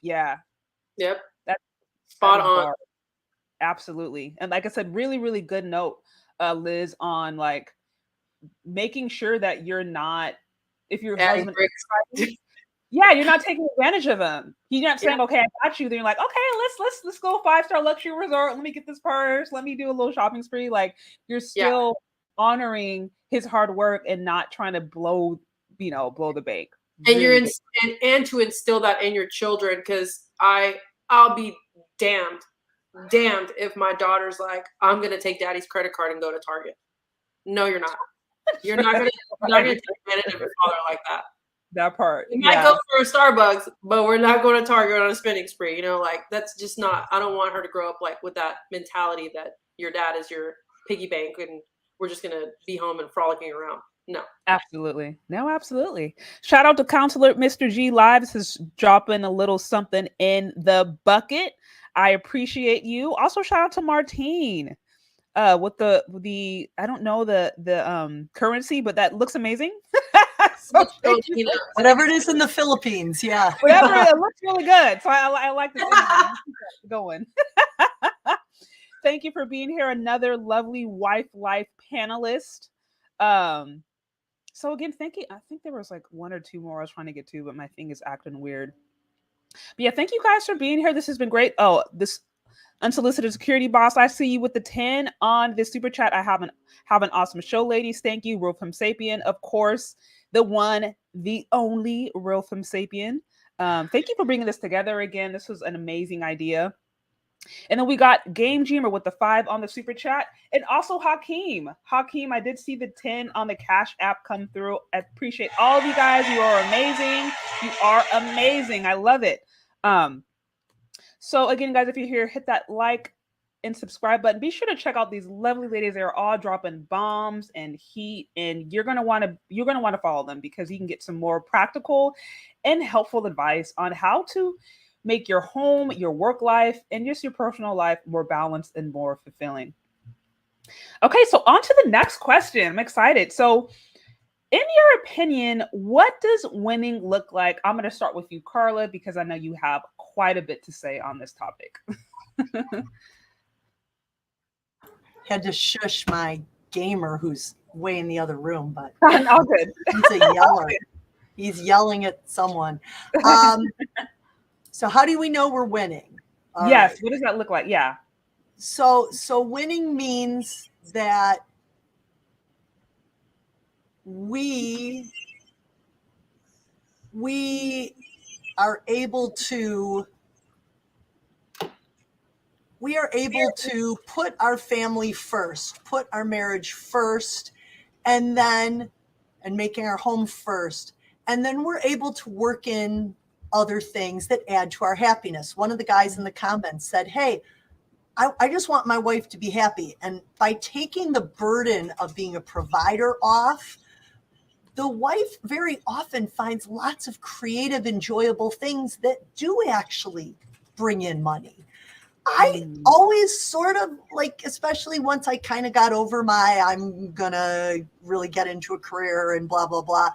Yep. That's spot on. Bar. Absolutely. And like I said, really, really good note, Liz, on like making sure that you're not, if your husband, yeah, you're not taking advantage of them. You're not saying, okay, I got you. Then you're like, okay, let's go 5-star luxury resort. Let me get this purse. Let me do a little shopping spree. Like you're still honoring his hard work and not trying to blow the bank. And really and to instill that in your children, because I'll be damned if my daughter's like, I'm gonna take daddy's credit card and go to Target. No, you're not. You're not gonna take advantage of your father like that. That part. You might go for a Starbucks, but we're not going to Target on a spending spree. Like that's just not. I don't want her to grow up like with that mentality that your dad is your piggy bank and we're just gonna be home and frolicking around. No. Absolutely. No, absolutely. Shout out to Counselor Mr. G Lives is dropping a little something in the bucket. I appreciate you. Also, shout out to Martine. With the I don't know the currency, but that looks amazing. So whatever it is in the Philippines, yeah. Whatever, it looks really good. So I like this going. Thank you for being here. Another lovely wife life panelist. So again, thank you. I think there was like 1 or 2 more I was trying to get to, but my thing is acting weird. But yeah, thank you guys for being here. This has been great. Oh, this unsolicited security boss, I see you with the 10 on this super chat. I have an awesome show, ladies. Thank you, Real Femme Sapien. Of course, the one, the only Real Femme Sapien. Thank you for bringing this together again. This was an amazing idea. And then we got Game Dreamer with the 5 on the super chat, and also Hakeem. I did see the 10 on the Cash App come through. I appreciate all of you guys. You are amazing. You are amazing. I love it. So again, guys, if you're here, hit that like and subscribe button. Be sure to check out these lovely ladies. They're all dropping bombs and heat, and you're gonna want to follow them because you can get some more practical and helpful advice on how to make your home, your work life, and just your personal life more balanced and more fulfilling. Okay, so on to the next question. I'm excited. So, in your opinion, what does winning look like? I'm going to start with you, Carla, because I know you have quite a bit to say on this topic. Had to shush my gamer who's way in the other room, but All good. he's a yeller. He's yelling at someone. So how do we know we're winning? All Yes. right. What does that look like? Yeah. So winning means that we are able to put our family first, put our marriage first, and making our home first. And then we're able to work in other things that add to our happiness. One of the guys in the comments said, hey, I just want my wife to be happy. And by taking the burden of being a provider off, the wife very often finds lots of creative, enjoyable things that do actually bring in money. I always sort of like, especially once I kind of got over I'm gonna really get into a career and blah, blah, blah.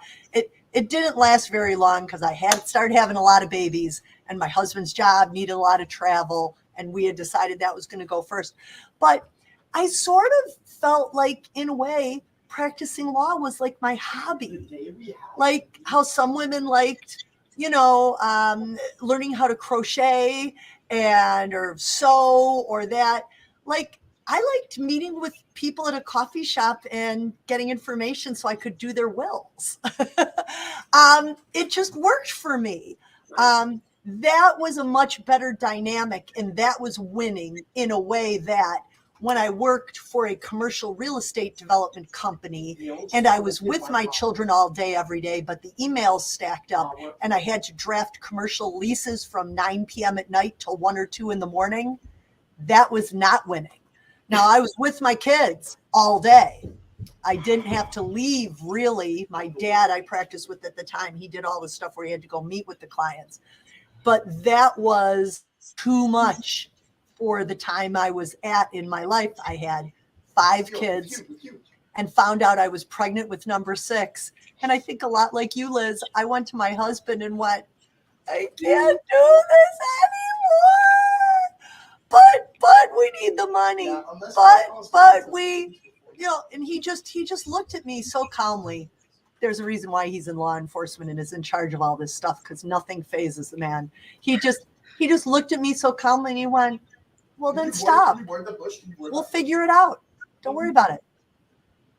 It didn't last very long because I had started having a lot of babies and my husband's job needed a lot of travel and we had decided that was going to go first. But I sort of felt like, in a way, practicing law was like my hobby. Like how some women liked, learning how to crochet or sew or that. Like I liked meeting with people at a coffee shop and getting information so I could do their wills. It just worked for me. That was a much better dynamic, and that was winning in a way that when I worked for a commercial real estate development company and I was with my children all day, every day, but the emails stacked up and I had to draft commercial leases from 9 p.m. at night till 1 or 2 in the morning, that was not winning. Now, I was with my kids all day. I didn't have to leave, really. My dad, I practiced with at the time, he did all the stuff where he had to go meet with the clients. But that was too much for the time I was at in my life. I had 5 kids and found out I was pregnant with number 6. And I think a lot like you, Liz, I went to my husband and went, I can't do this anymore. But we need the money. Yeah, but we, and he just looked at me so calmly. There's a reason why he's in law enforcement and is in charge of all this stuff, because nothing phases the man. He just looked at me so calmly and he went, well, then stop. We'll figure it out. Don't worry about it.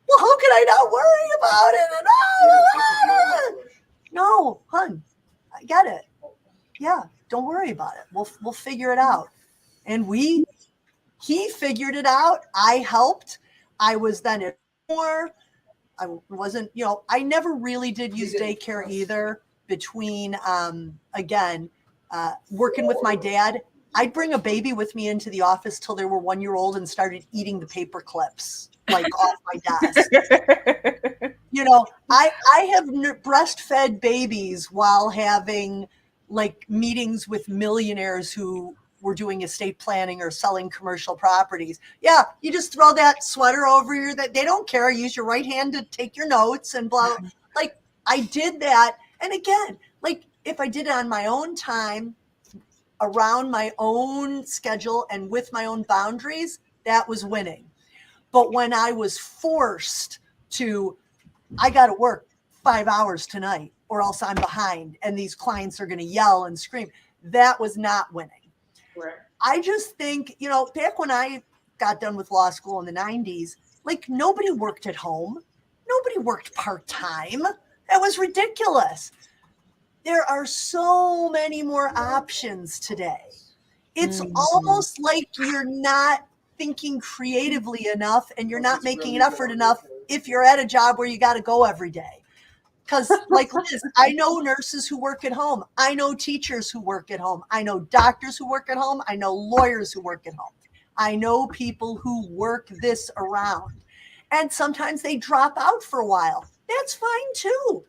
Well, how can I not worry about it? No, hun, I get it. Yeah, don't worry about it. We'll figure it out. And he figured it out. I helped. I was then at more. I wasn't, I never really did use daycare either between, working with my dad. I'd bring a baby with me into the office till they were 1 year old and started eating the paper clips like off my desk. I have breastfed babies while having like meetings with millionaires who were doing estate planning or selling commercial properties. Yeah, you just throw that sweater over that they don't care. Use your right hand to take your notes and blah. Like I did that. And again, like if I did it on my own time, around my own schedule and with my own boundaries, that was winning. But when I was forced to, I got to work 5 hours tonight or else I'm behind and these clients are going to yell and scream, that was not winning. Right. I just think, back when I got done with law school in the 90s, like nobody worked at home. Nobody worked part-time. That was ridiculous. There are so many more options today. It's almost like you're not thinking creatively enough and you're not making an effort enough if you're at a job where you got to go every day. Because like Liz, I know nurses who work at home. I know teachers who work at home. I know doctors who work at home. I know lawyers who work at home. I know people who work this around. And sometimes they drop out for a while. That's fine too.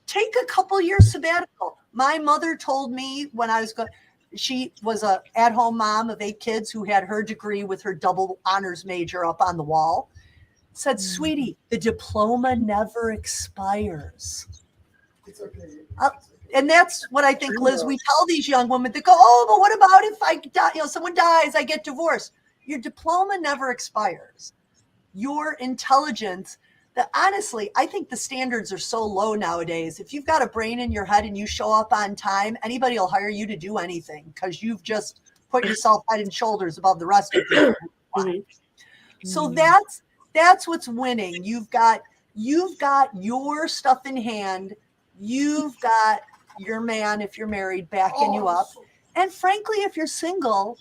Take a couple years sabbatical. My mother told me when I was she was a at-home mom of 8 kids who had her degree with her double honors major up on the wall. Said, sweetie, the diploma never expires. It's okay. And that's what I think, Liz, we tell these young women that go, oh, but what about if I die, someone dies, I get divorced. Your diploma never expires. your intelligence, that honestly, I think the standards are so low nowadays. If you've got a brain in your head and you show up on time, anybody will hire you to do anything because you've just put yourself head and shoulders above the rest of people. So that's what's winning. You've got your stuff in hand. You've got your man, if you're married, backing you up. And frankly, if you're single,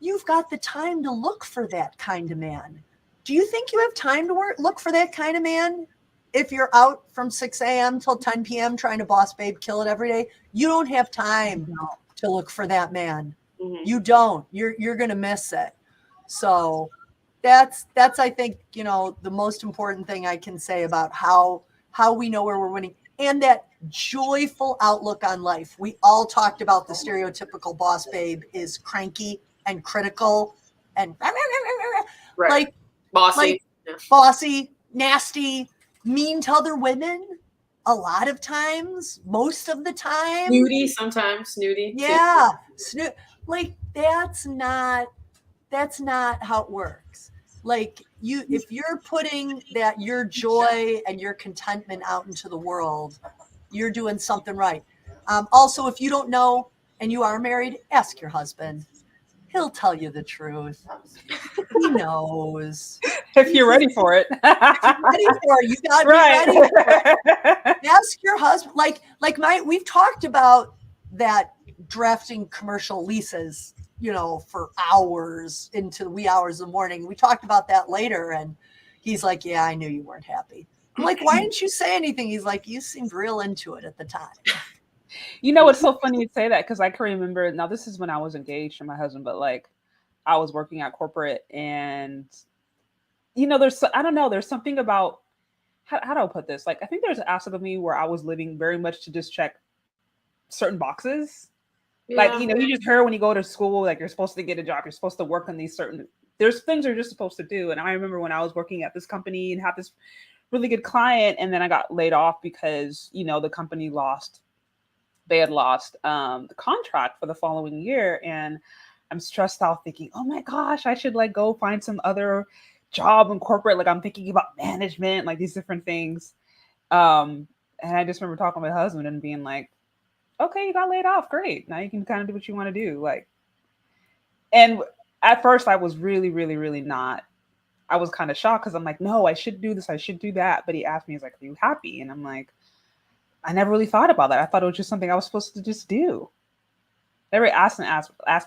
you've got the time to look for that kind of man. Do you think you have time to look for that kind of man if you're out from 6 a.m. till 10 p.m. trying to boss babe kill it every day? You don't have time to look for that man. You don't. You're going to miss it. So that's I think, the most important thing I can say about how we know where we're winning, and that joyful outlook on life. We all talked about the stereotypical boss babe is cranky and critical and Right. Bossy. bossy, nasty, mean to other women a lot of times, most of the time. Snooty sometimes, snooty. Yeah. That's not how it works. Like if you're putting that your joy and your contentment out into the world, you're doing something right. Also, if you don't know and you are married, ask your husband. He'll tell you the truth. He knows. If you're ready for it. You gotta be ready for it. Ask your husband. We've talked about that, drafting commercial leases, for hours into the wee hours of the morning. We talked about that later, and he's like, yeah, I knew you weren't happy. I'm like, why didn't you say anything? He's like, you seemed real into it at the time. It's so funny you say that, because I can remember, now this is when I was engaged to my husband, but I was working at corporate, and there's something about, how do I put this? I think there's an aspect of me where I was living very much to just check certain boxes. Yeah. You just heard when you go to school, you're supposed to get a job, you're supposed to work on there's things you're just supposed to do. And I remember when I was working at this company and had this really good client, and then I got laid off because, the company they had lost the contract for the following year. And I'm stressed out thinking, oh my gosh, I should go find some other job in corporate. I'm thinking about management, these different things. And I just remember talking to my husband and being like, okay, you got laid off. Great. Now you can kind of do what you want to do. And at first I was really, really, really not. I was kind of shocked because I'm like, no, I should do this. I should do that. But he asked me, he's like, are you happy? And I'm like, I never really thought about that. I thought it was just something I was supposed to just do. Never asked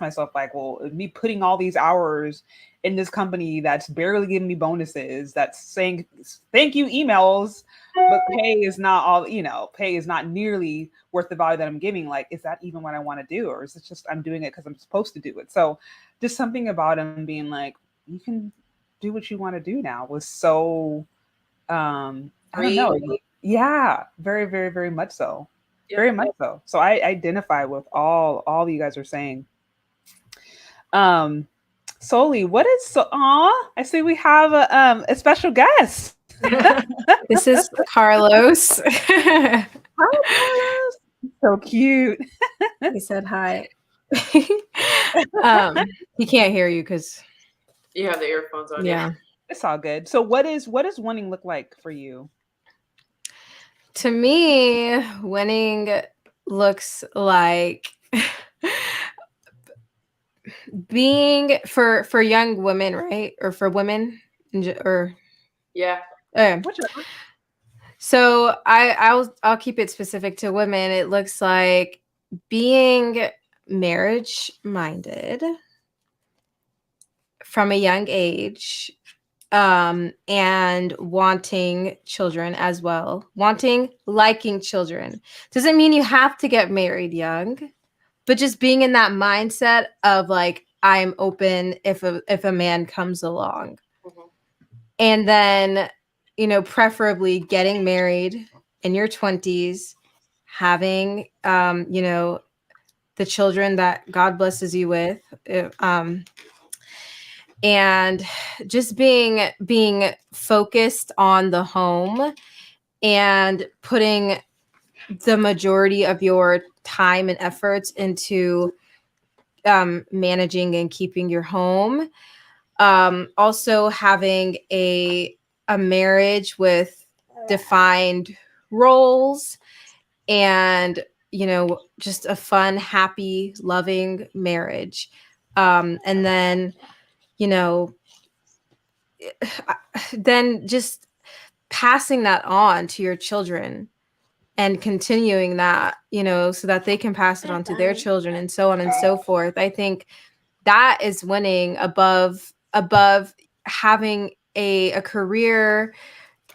myself, well, me putting all these hours in this company that's barely giving me bonuses, that's saying thank you emails, but pay is not nearly worth the value that I'm giving. Is that even what I want to do? Or is it just I'm doing it because I'm supposed to do it? So just something about him being like, you can do what you want to do now was so, I don't know. Yeah, very, very, very much so. Yeah. Very much so. So I identify with all you guys are saying. Solie, what is I see we have a special guest. This is Carlos. Hi, Carlos. So cute. He said hi. He can't hear you because you have the earphones on. Yeah. It's all good. So what does winning look like for you? To me, winning looks like being for young women, right? Or for women, or yeah. So I'll keep it specific to women. It looks like being marriage minded from a young age. And wanting children as well. Liking children. Doesn't mean you have to get married young, but just being in that mindset of I'm open if a man comes along. Mm-hmm. And then, preferably getting married in your 20s, having, the children that God blesses you with, and just being focused on the home and putting the majority of your time and efforts into managing and keeping your home. Also having a marriage with defined roles and, you know, just a fun, happy, loving marriage. And then, you know, then just passing that on to your children and continuing that, you know, so that they can pass it on to their children and so on and so forth. I think that is winning above having a career,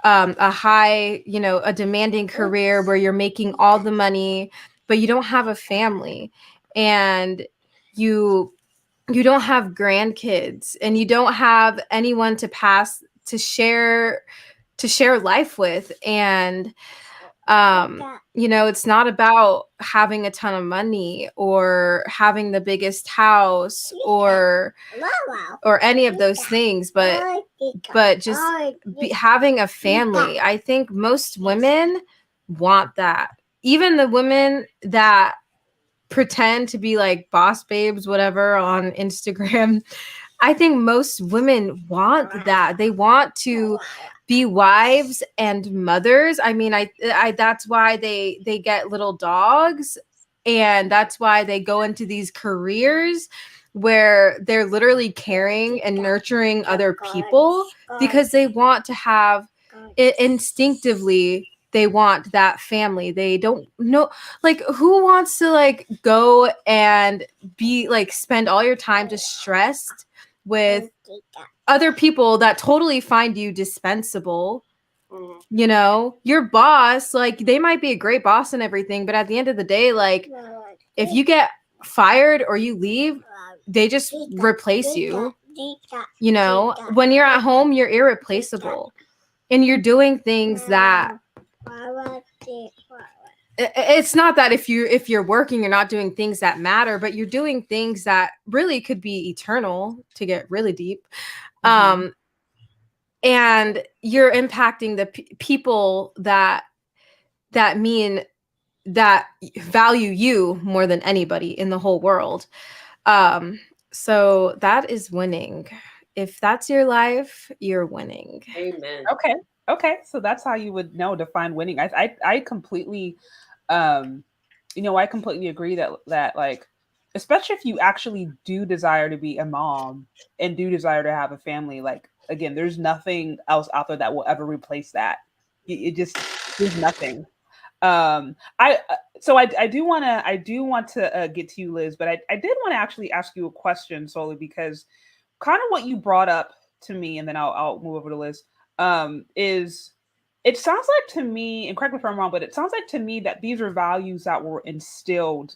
a high, you know, a demanding career where you're making all the money, but you don't have a family, and you don't have grandkids, and you don't have anyone to share life with. And you know, it's not about having a ton of money or having the biggest house or any of those things, but just having a family. I think most women want that. Even the women that pretend to be like boss babes, whatever, on Instagram, I think most women want that. They want to be wives and mothers. I mean, I that's why they get little dogs, and that's why they go into these careers where they're literally caring and nurturing other people, because they want to have it instinctively. They want that family. They don't know, like, who wants to like go and be like spend all your time just stressed with other people that totally find you dispensable. You know, your boss, like, they might be a great boss and everything, but at the end of the day, like, if you get fired or you leave, they just replace you. You know, when you're at home, you're irreplaceable, and you're doing things that it's not that if you're working, you're not doing things that matter, but you're doing things that really could be eternal, to get really deep. And you're impacting the people that mean that value you more than anybody in the whole world. So that is winning. If that's your life, you're winning. Amen. Okay, so that's how you would define winning. I completely, you know, I completely agree that like, especially if you actually do desire to be a mom and do desire to have a family, like, again, there's nothing else out there that will ever replace that. It just, there's nothing. I do want to get to you, Liz, but I did want to actually ask you a question, solely because kind of what you brought up to me, and then I'll move over to Liz. Is it sounds like to me, and correct me if I'm wrong, but it sounds like to me that these are values that were instilled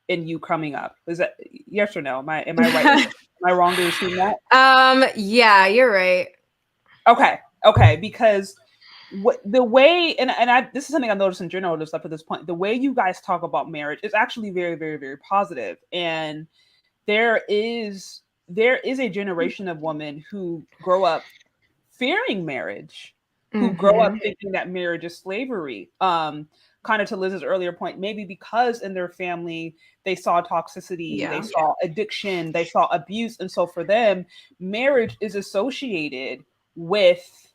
in you coming up. Is that yes or no? Am I right? Am I wrong to assume that? Yeah, you're right. Okay, because the way, and this is something I've noticed in general, just up to this point, the way you guys talk about marriage is actually very, very, very positive. And there is a generation of women who grow up fearing marriage, who grow up thinking that marriage is slavery. Kind of to Liz's earlier point, maybe because in their family they saw toxicity, they saw addiction, they saw abuse, and so for them, marriage is associated with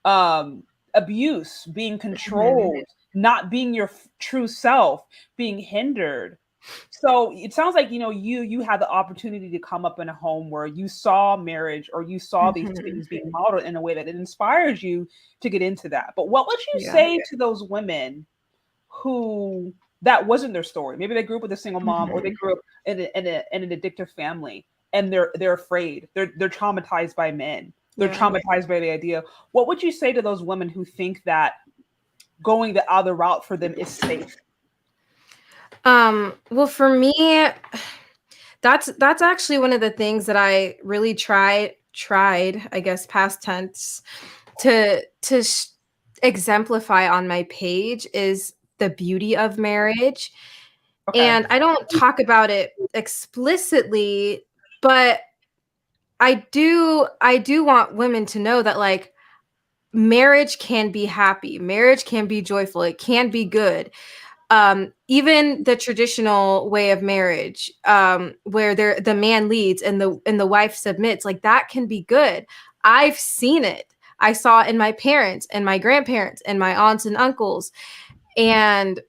abuse, being controlled, not being your true self, being hindered. So it sounds like, you know, you had the opportunity to come up in a home where you saw marriage, or you saw these things being modeled in a way that it inspires you to get into that. But what would you say to those women who that wasn't their story? Maybe they grew up with a single mom, or they grew up in an addictive family, and they're afraid. They're traumatized by men. They're traumatized by the idea. What would you say to those women who think that going the other route for them is safe? Well, for me, that's actually one of the things that I really tried, I guess, past tense, to exemplify on my page, is the beauty of marriage. And I don't talk about it explicitly, but I do want women to know that, like, marriage can be happy, marriage can be joyful, it can be good. even the traditional way of marriage, where the man leads and the wife submits, like that can be good. I've seen it. I saw it in my parents and my grandparents and my aunts and uncles. And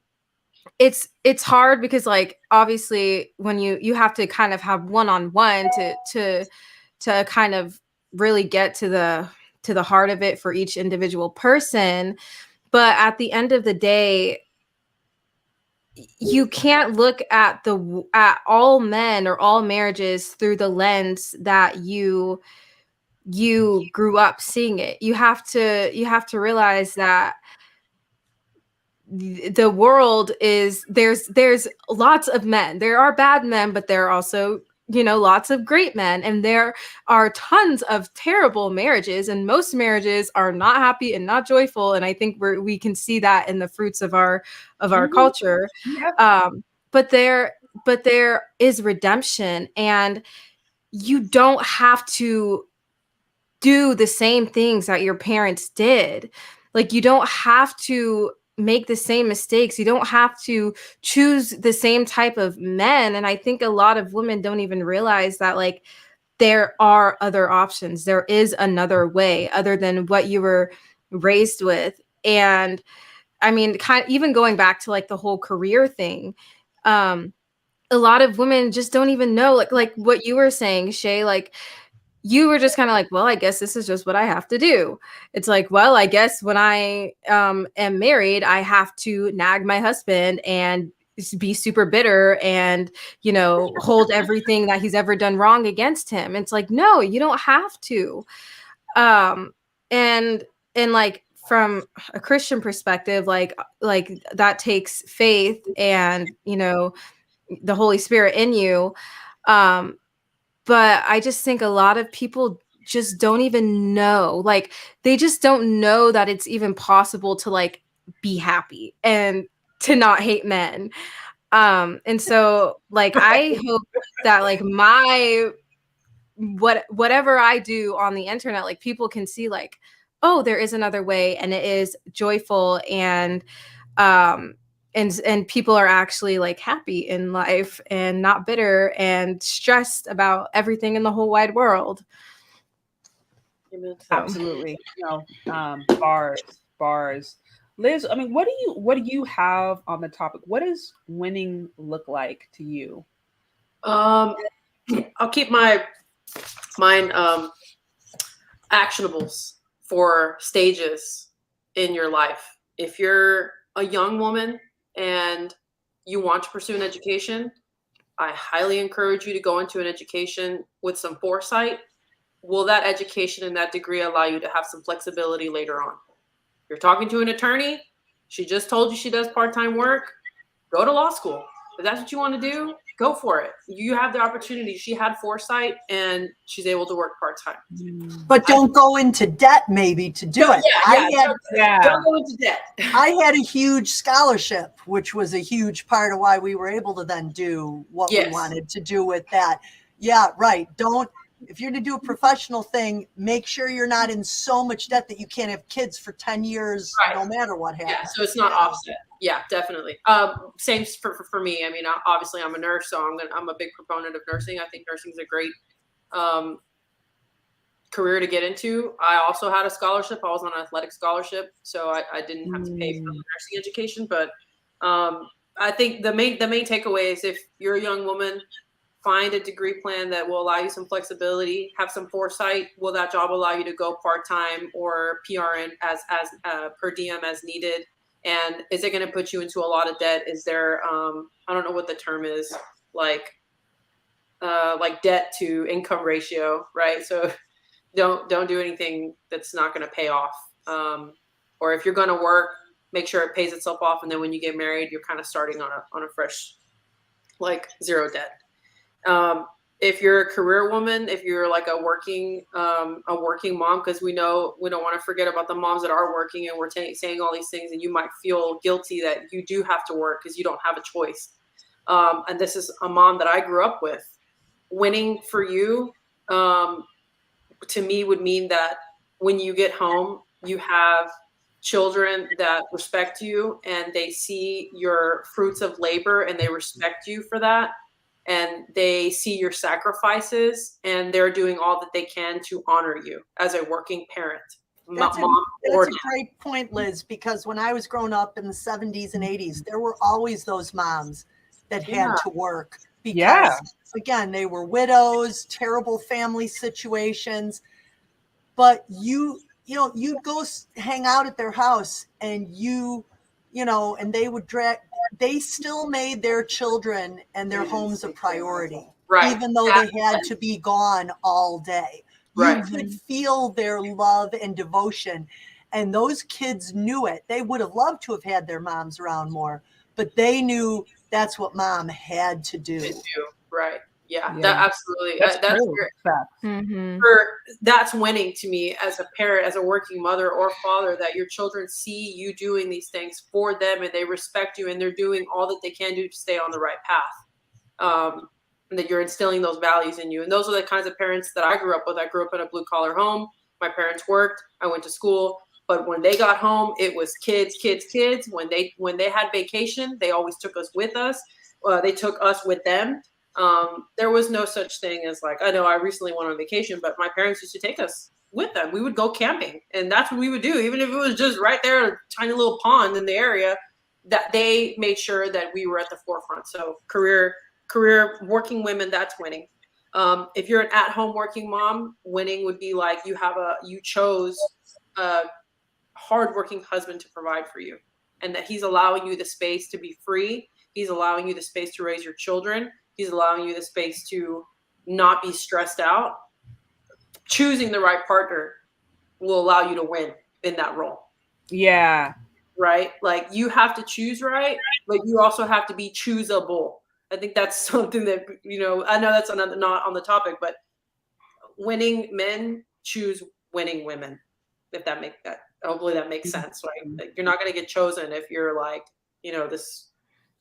it's hard because like obviously when you have to kind of have one-on-one to kind of really get to the heart of it for each individual person. But at the end of the day, you can't look at all men or all marriages through the lens that you grew up seeing it. You have to realize that the world is there's lots of men. There are bad men, but there are also, lots of great men, and there are tons of terrible marriages, and most marriages are not happy and not joyful. And I think we can see that in the fruits of our culture. But there is redemption, and you don't have to do the same things that your parents did. Like, you don't have to make the same mistakes. You don't have to choose the same type of men. And I think a lot of women don't even realize that, like, there are other options. There is another way other than what you were raised with. And I mean, kind of even going back to like the whole career thing, a lot of women just don't even know, like what you were saying, Shay, like, you were just kind of like, well, I guess this is just what I have to do. It's like, well, I guess when I am married, I have to nag my husband and be super bitter and, hold everything that he's ever done wrong against him. It's like, no, you don't have to. And like from a Christian perspective, like that takes faith and, the Holy Spirit in you. But I just think a lot of people just don't even know, like, they just don't know that it's even possible to like be happy and to not hate men. And so like, I hope that like whatever I do on the internet, like people can see like, oh, there is another way and it is joyful, and people are actually like happy in life and not bitter and stressed about everything in the whole wide world. Amen. Absolutely. Bars. Liz, I mean, what do you have on the topic? What does winning look like to you? I'll keep mine actionables for stages in your life. If you're a young woman and you want to pursue an education, I highly encourage you to go into an education with some foresight. Will that education and that degree allow you to have some flexibility later on? You're talking to an attorney, she just told you she does part-time work, go to law school. If that's what you want to do, go for it. You have the opportunity. She had foresight and she's able to work part-time. But don't go into debt maybe to do it. Don't go into debt. I had a huge scholarship, which was a huge part of why we were able to then do what we wanted to do with that. Yeah, right. If you're to do a professional thing, make sure you're not in so much debt that you can't have kids for 10 years, no matter what happens. Yeah, so it's not offset. Yeah, definitely. Same for me. I mean, obviously I'm a nurse, so I'm a big proponent of nursing. I think nursing is a great career to get into. I also had a scholarship. I was on an athletic scholarship, so I didn't have to pay for the nursing education. But I think the main takeaway is, if you're a young woman, find a degree plan that will allow you some flexibility, have some foresight. Will that job allow you to go part-time or PRN as per diem as needed? And is it going to put you into a lot of debt? Is there, I don't know what the term is, like debt to income ratio, right? So don't do anything that's not going to pay off. Or if you're going to work, make sure it pays itself off. And then when you get married, you're kind of starting on a fresh, like, zero debt. If you're a career woman, if you're like a working mom, because we don't want to forget about the moms that are working, and we're saying all these things, and you might feel guilty that you do have to work because you don't have a choice. And this is a mom that I grew up with. Winning for you, to me, would mean that when you get home, you have children that respect you and they see your fruits of labor and they respect you for that, and they see your sacrifices and they're doing all that they can to honor you as a working parent. That's Mom or a great point, Liz, because when I was growing up in the 70s and 80s, there were always those moms that had to work because, again, they were widows, terrible family situations. But you'd go hang out at their house and and they still made their children and their homes a priority, even though they had to be gone all day. You could feel their love and devotion, and those kids knew it. They would have loved to have had their moms around more, but they knew that's what mom had to do. Right. Yeah. That absolutely. That's winning to me as a parent, as a working mother or father, that your children see you doing these things for them and they respect you and they're doing all that they can do to stay on the right path. And that you're instilling those values in you. And those are the kinds of parents that I grew up with. I grew up in a blue collar home. My parents worked. I went to school. But when they got home, it was kids. When they had vacation, they always took us with us. They took us with them. There was no such thing as I know I recently went on vacation, but my parents used to take us with them. We would go camping, and that's what we would do. Even if it was just right there, a tiny little pond in the area, that they made sure that we were at the forefront. So career working women, that's winning. If you're an at-home working mom, winning would be you chose a hardworking husband to provide for you, and that he's allowing you the space to be free. He's allowing you the space to raise your children. He's allowing you the space to not be stressed out. Choosing the right partner will allow you to win in that role. Yeah. Right? You have to choose right, but you also have to be choosable. I think that's something that, I know that's not on the topic, but winning men choose winning women. Hopefully that makes sense, right? You're not going to get chosen if you're this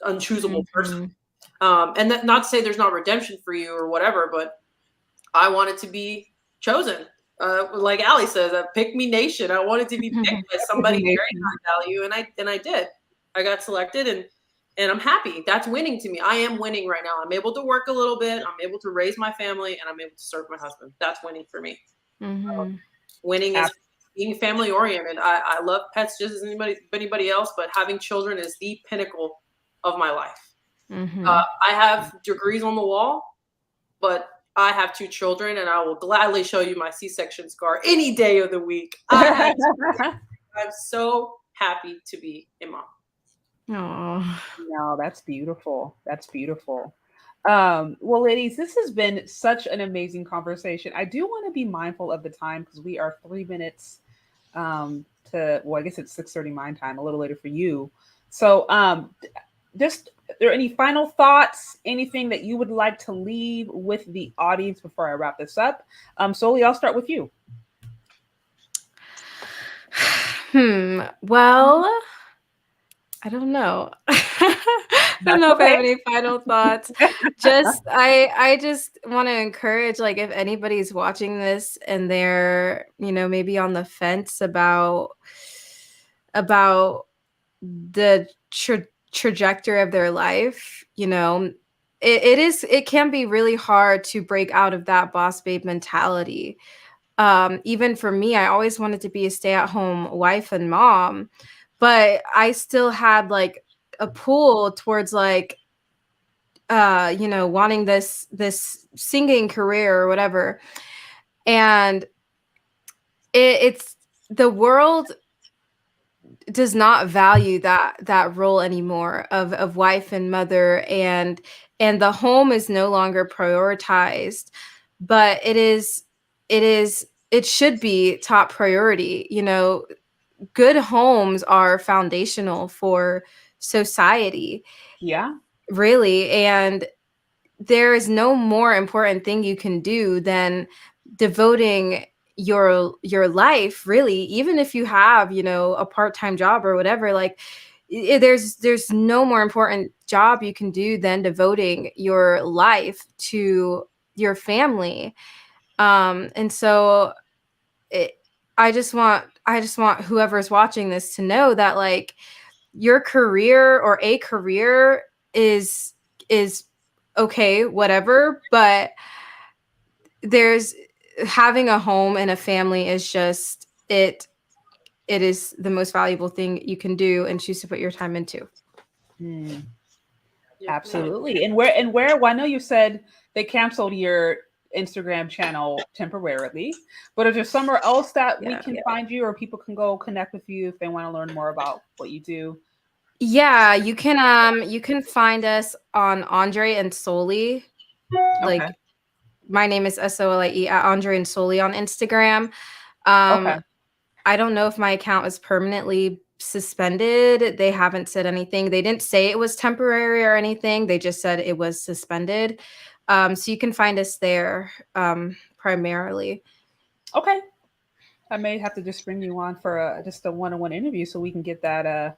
unchoosable person. And that, not to say there's not redemption for you or whatever, but I wanted to be chosen. Like Allie says, pick me nation. I wanted to be picked by somebody very high value, and I did. I got selected, and I'm happy. That's winning to me. I am winning right now. I'm able to work a little bit. I'm able to raise my family, and I'm able to serve my husband. That's winning for me. Winning is being family oriented. I love pets just as anybody else, but having children is the pinnacle of my life. I have degrees on the wall, but I have 2 children, and I will gladly show you my C-section scar any day of the week. I'm so happy to be a mom. Oh, no, that's beautiful. That's beautiful. Well, ladies, this has been such an amazing conversation. I do want to be mindful of the time because we are 3 minutes I guess it's 6:30 my time, a little later for you. So just, are there any final thoughts, anything that you would like to leave with the audience before I wrap this up? Solie, I'll start with you. Well, I don't know. I don't know if I have any final thoughts. I just want to encourage, if anybody's watching this and they're, maybe on the fence about the trajectory of their life, it can be really hard to break out of that boss babe mentality. Even for me, I always wanted to be a stay-at-home wife and mom, but I still had a pull towards wanting this singing career or whatever. And it's the world does not value that role anymore of wife and mother, and the home is no longer prioritized, but it should be top priority. Good homes are foundational for society. Yeah. Really. And there is no more important thing you can do than devoting your life, really, even if you have, a part-time job or whatever, there's no more important job you can do than devoting your life to your family. And so I just want I just want whoever's watching this to know that like your career or a career is okay, whatever, but there's having a home and a family is just it is the most valuable thing you can do and choose to put your time into. Mm, Yeah. absolutely. And where? Well, I know you said they canceled your Instagram channel temporarily, but is there somewhere else that we can find you, or people can go connect with you if they want to learn more about what you do? Yeah, you can find us on Andre and Solie. Like Okay. my name is Solie at Andre and Solie on Instagram. Okay. I don't know if my account is permanently suspended. They haven't said anything. They didn't say it was temporary or anything. They just said it was suspended. So you can find us there primarily. Okay. I may have to just bring you on for just a one-on-one interview so we can get that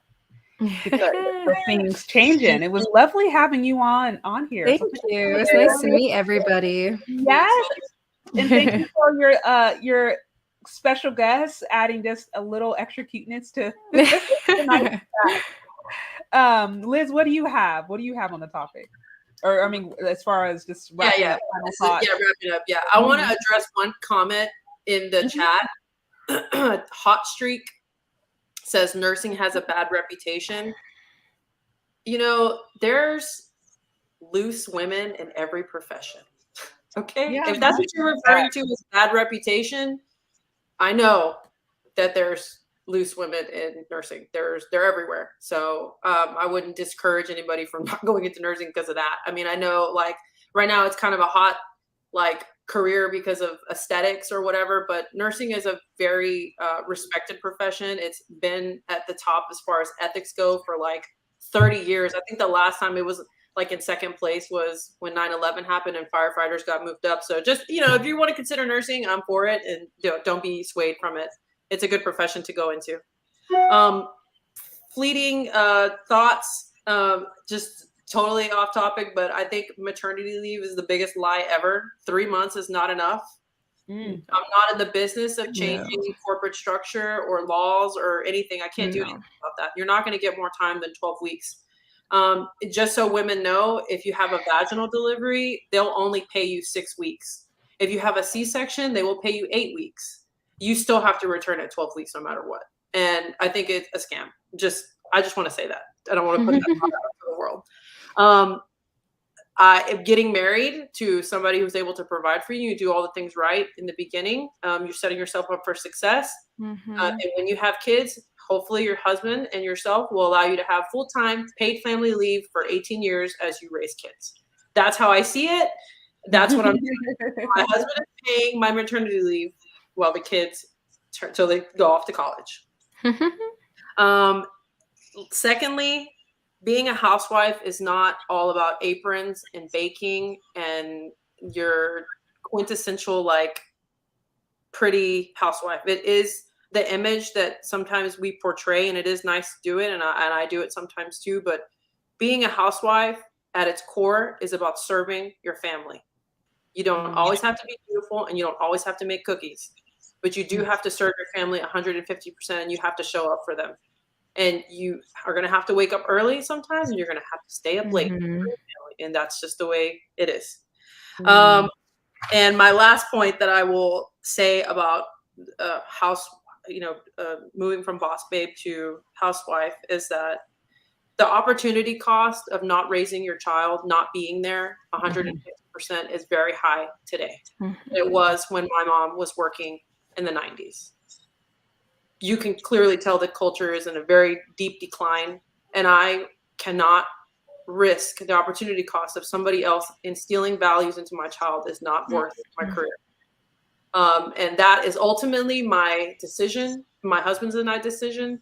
the things changing. It was lovely having you on here. Thank you. It's nice to meet everybody. Yes. And thank you for your special guest adding just a little extra cuteness to tonight's chat. Liz, what do you have? What do you have on the topic? Or I mean, as far as just wrapping up final thoughts. Wrapping up. Yeah. I want to address one comment in the chat. Hot Streak says nursing has a bad reputation. You know, there's loose women in every profession. Okay. Yeah, if that's what you're referring to as bad reputation, I know that there's loose women in nursing. They're everywhere. So I wouldn't discourage anybody from not going into nursing because of that. I mean, I know like right now it's kind of a hot like career because of aesthetics or whatever, but nursing is a very respected profession. It's been at the top as far as ethics go for like 30 years. I think the last time it was like in second place was when 9/11 happened and firefighters got moved up. So just, you know, if you want to consider nursing, I'm for it, and don't be swayed from it. It's a good profession to go into. Fleeting thoughts, just totally off topic, but I think maternity leave is the biggest lie ever. 3 months is not enough. I'm not in the business of changing corporate structure or laws or anything. I can't do anything about that. You're not going to get more time than 12 weeks. Just so women know, if you have a vaginal delivery, they'll only pay you 6 weeks. If you have a C-section, they will pay you 8 weeks. You still have to return at 12 weeks no matter what. And I think it's a scam. I just want to say that. I don't want to put that out to the world. Getting married to somebody who's able to provide for you, you do all the things right in the beginning. You're setting yourself up for success. And when you have kids, hopefully your husband and yourself will allow you to have full-time paid family leave for 18 years as you raise kids. That's how I see it. That's what I'm doing. My husband is paying my maternity leave while the kids till they go off to college. Secondly, being a housewife is not all about aprons and baking and your quintessential like pretty housewife. It is the image that sometimes we portray, and it is nice to do it, and I do it sometimes too. But being a housewife at its core is about serving your family. You don't always have to be beautiful, and you don't always have to make cookies, but you do have to serve your family 150%, and you have to show up for them. And you are going to have to wake up early sometimes, and you're going to have to stay up late. And that's just the way it is. And my last point that I will say about moving from boss babe to housewife is that the opportunity cost of not raising your child, not being there 150% is very high today. It was when my mom was working in the 90s. You can clearly tell that culture is in a very deep decline, and I cannot risk the opportunity cost of somebody else instilling values into my child is not worth my career. And that is ultimately my decision, my husband's and I decision.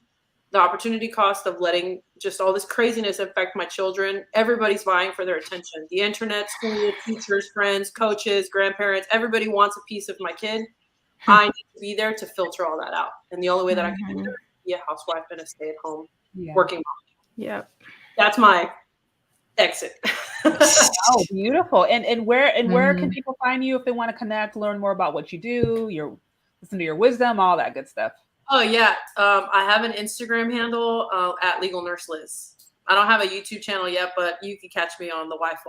The opportunity cost of letting just all this craziness affect my children. Everybody's vying for their attention. The internet, school, teachers, friends, coaches, grandparents, everybody wants a piece of my kid. I need to be there to filter all that out. And the only way that I can do it is be a housewife and a stay-at-home working mom. Yep. That's my exit. Oh, beautiful. And where can people find you if they want to connect, learn more about what you do, listen to your wisdom, all that good stuff? Oh yeah, I have an Instagram handle at Legal Nurse Liz. I don't have a YouTube channel yet, but you can catch me on the Wife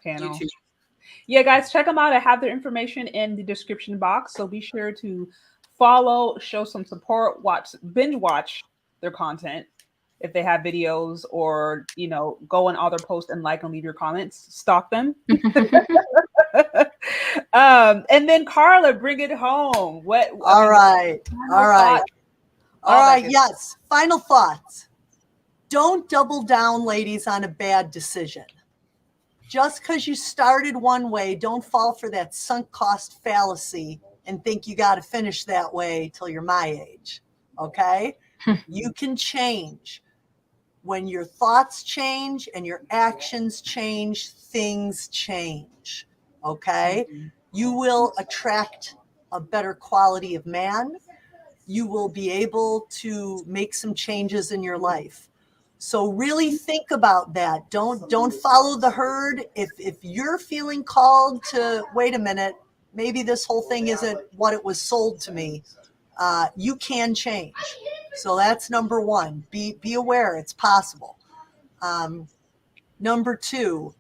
Panel. YouTube. Yeah, guys, check them out. I have their information in the description box, so be sure to follow, show some support, binge watch their content if they have videos, or go on all their posts and like and leave your comments. Stalk them. And then Carla, bring it home. All right. Yes. Final thoughts. Don't double down, ladies, on a bad decision. Just because you started one way, don't fall for that sunk cost fallacy and think you got to finish that way till you're my age. Okay? You can change. When your thoughts change and your actions change, things change. Okay? You will attract a better quality of man. You will be able to make some changes in your life. So really think about that. Don't follow the herd. If you're feeling called to, wait a minute, maybe this whole thing isn't what it was sold to me, you can change. So that's number one. Be aware it's possible. Number two,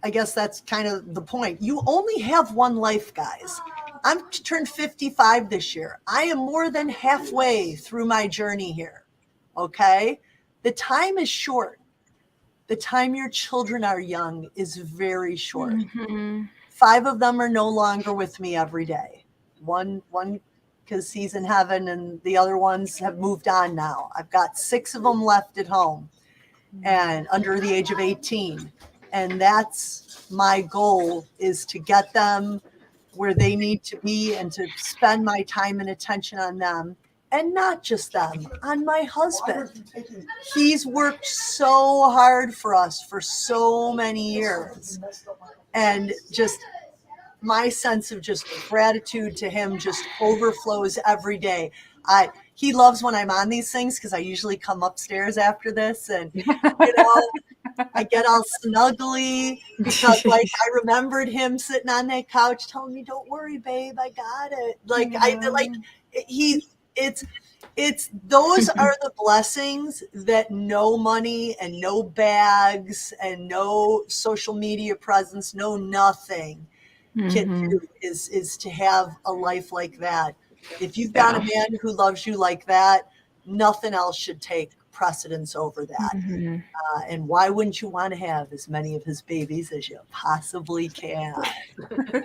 I guess that's kind of the point. You only have one life, guys. I'm turned 55 this year. I am more than halfway through my journey here. Okay? The time is short. The time your children are young is very short. 5 of them are no longer with me every day. One because he's in heaven, and the other ones have moved on now. I've got 6 of them left at home and under the age of 18. And that's my goal, is to get them where they need to be and to spend my time and attention on them, and not just them, on my husband. He's worked so hard for us for so many years, and just my sense of just gratitude to him just overflows every day. He loves when I'm on these things, because I usually come upstairs after this, and I get all snuggly because I remembered him sitting on that couch telling me, "Don't worry, babe, I got it." It's those are the blessings that no money and no bags and no social media presence, no nothing can do, is to have a life like that. If you've got a man who loves you like that, nothing else should take precedence over that. And why wouldn't you want to have as many of his babies as you possibly can?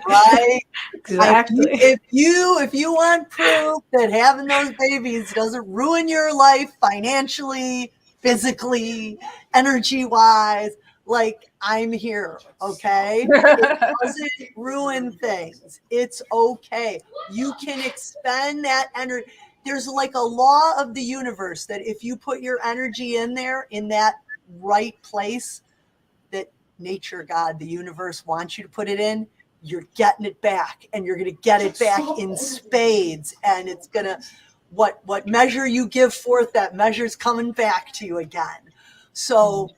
Right? Exactly. If you want proof that having those babies doesn't ruin your life financially, physically, energy-wise, I'm here, okay? It doesn't ruin things. It's okay. You can expend that energy. There's a law of the universe that if you put your energy in there, in that right place that nature, God, the universe wants you to put it in, you're getting it back, and you're going to get it back in spades. And it's going to, what measure you give forth, that measure's coming back to you again. So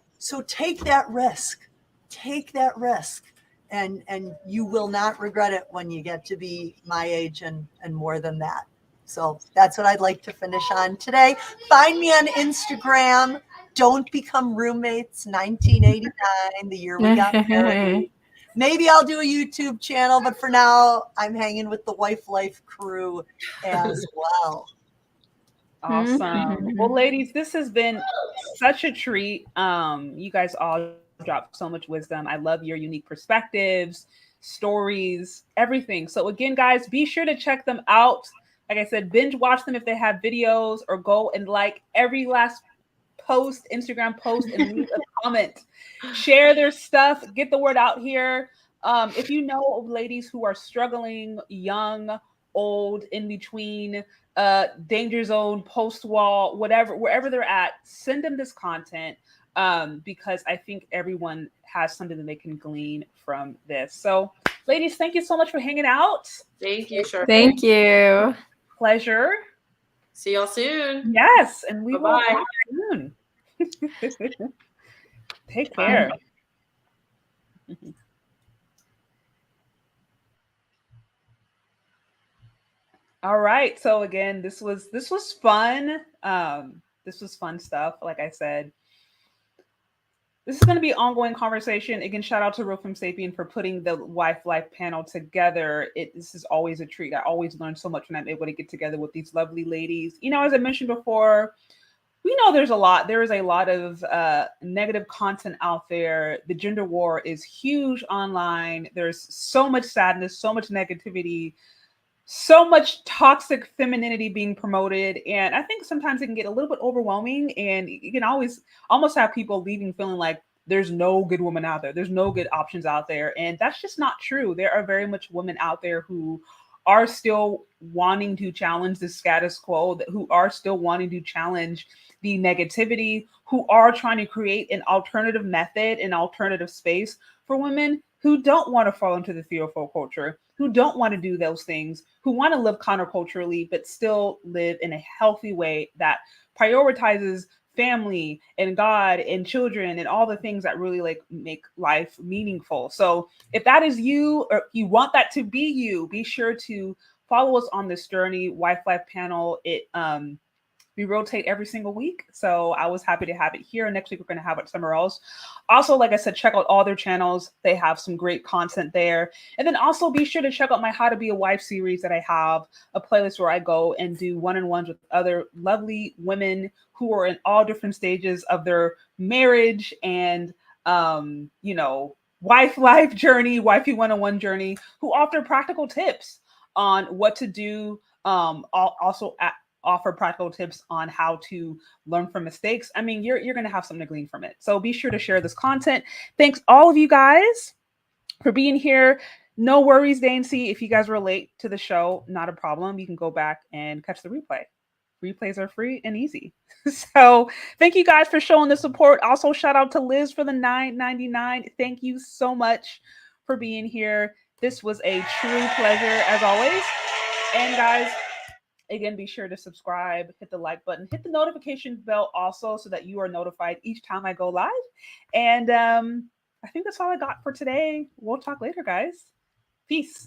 take that risk. Take that risk. And you will not regret it when you get to be my age and more than that. So that's what I'd like to finish on today. Find me on Instagram. Don't Become Roommates 1989, the year we got married. Maybe I'll do a YouTube channel, but for now, I'm hanging with the Wife Life crew as well. Awesome. Well, ladies, this has been such a treat. You guys all dropped so much wisdom. I love your unique perspectives, stories, everything. So again, guys, be sure to check them out. Like I said, binge watch them if they have videos, or go and like every last Instagram post, and leave a comment. Share their stuff. Get the word out here. If you know of ladies who are struggling, young, old, in between, danger zone, post wall, whatever, wherever they're at, send them this content, because I think everyone has something that they can glean from this. So, ladies, thank you so much for hanging out. Thank you, Sharpay. Thank you. Pleasure. See y'all soon. Yes, and we will Bye-bye. talk soon. Take care. All right. So again, this was fun. This was fun stuff. Like I said, this is going to be ongoing conversation. Again, shout out to Real Femme Sapien for putting the Wife Life panel together. This is always a treat. I always learn so much when I'm able to get together with these lovely ladies. You know, as I mentioned before, we know there is a lot of negative content out there. The gender war is huge online. There's so much sadness, so much negativity, so much toxic femininity being promoted. And I think sometimes it can get a little bit overwhelming, and you can always almost have people leaving feeling like there's no good woman out there. There's no good options out there. And that's just not true. There are very much women out there who are still wanting to challenge the status quo, who are still wanting to challenge the negativity, who are trying to create an alternative method, an alternative space for women who don't want to fall into the fearful culture, who don't want to do those things, who want to live counterculturally, but still live in a healthy way that prioritizes family and God and children and all the things that really like make life meaningful. So if that is you, or you want that to be you, be sure to follow us on this journey. Wife Life panel. We rotate every single week. So I was happy to have it here. Next week, we're going to have it somewhere else. Also, like I said, check out all their channels. They have some great content there. And then also be sure to check out my How to Be a Wife series that I have, a playlist where I go and do one-on-ones with other lovely women who are in all different stages of their marriage and, wife life journey, wifey one-on-one journey, who offer practical tips on what to do. Offer practical tips on how to learn from mistakes. I mean, you're going to have something to glean from it. So be sure to share this content. Thanks all of you guys for being here. No worries, Dancy. If you guys were late to the show, not a problem. You can go back and catch the replay. Replays are free and easy. So thank you guys for showing the support. Also, shout out to Liz for the $9.99. Thank you so much for being here. This was a true pleasure as always. And guys, again, be sure to subscribe, hit the like button, hit the notification bell also so that you are notified each time I go live. And I think that's all I got for today. We'll talk later, guys. Peace.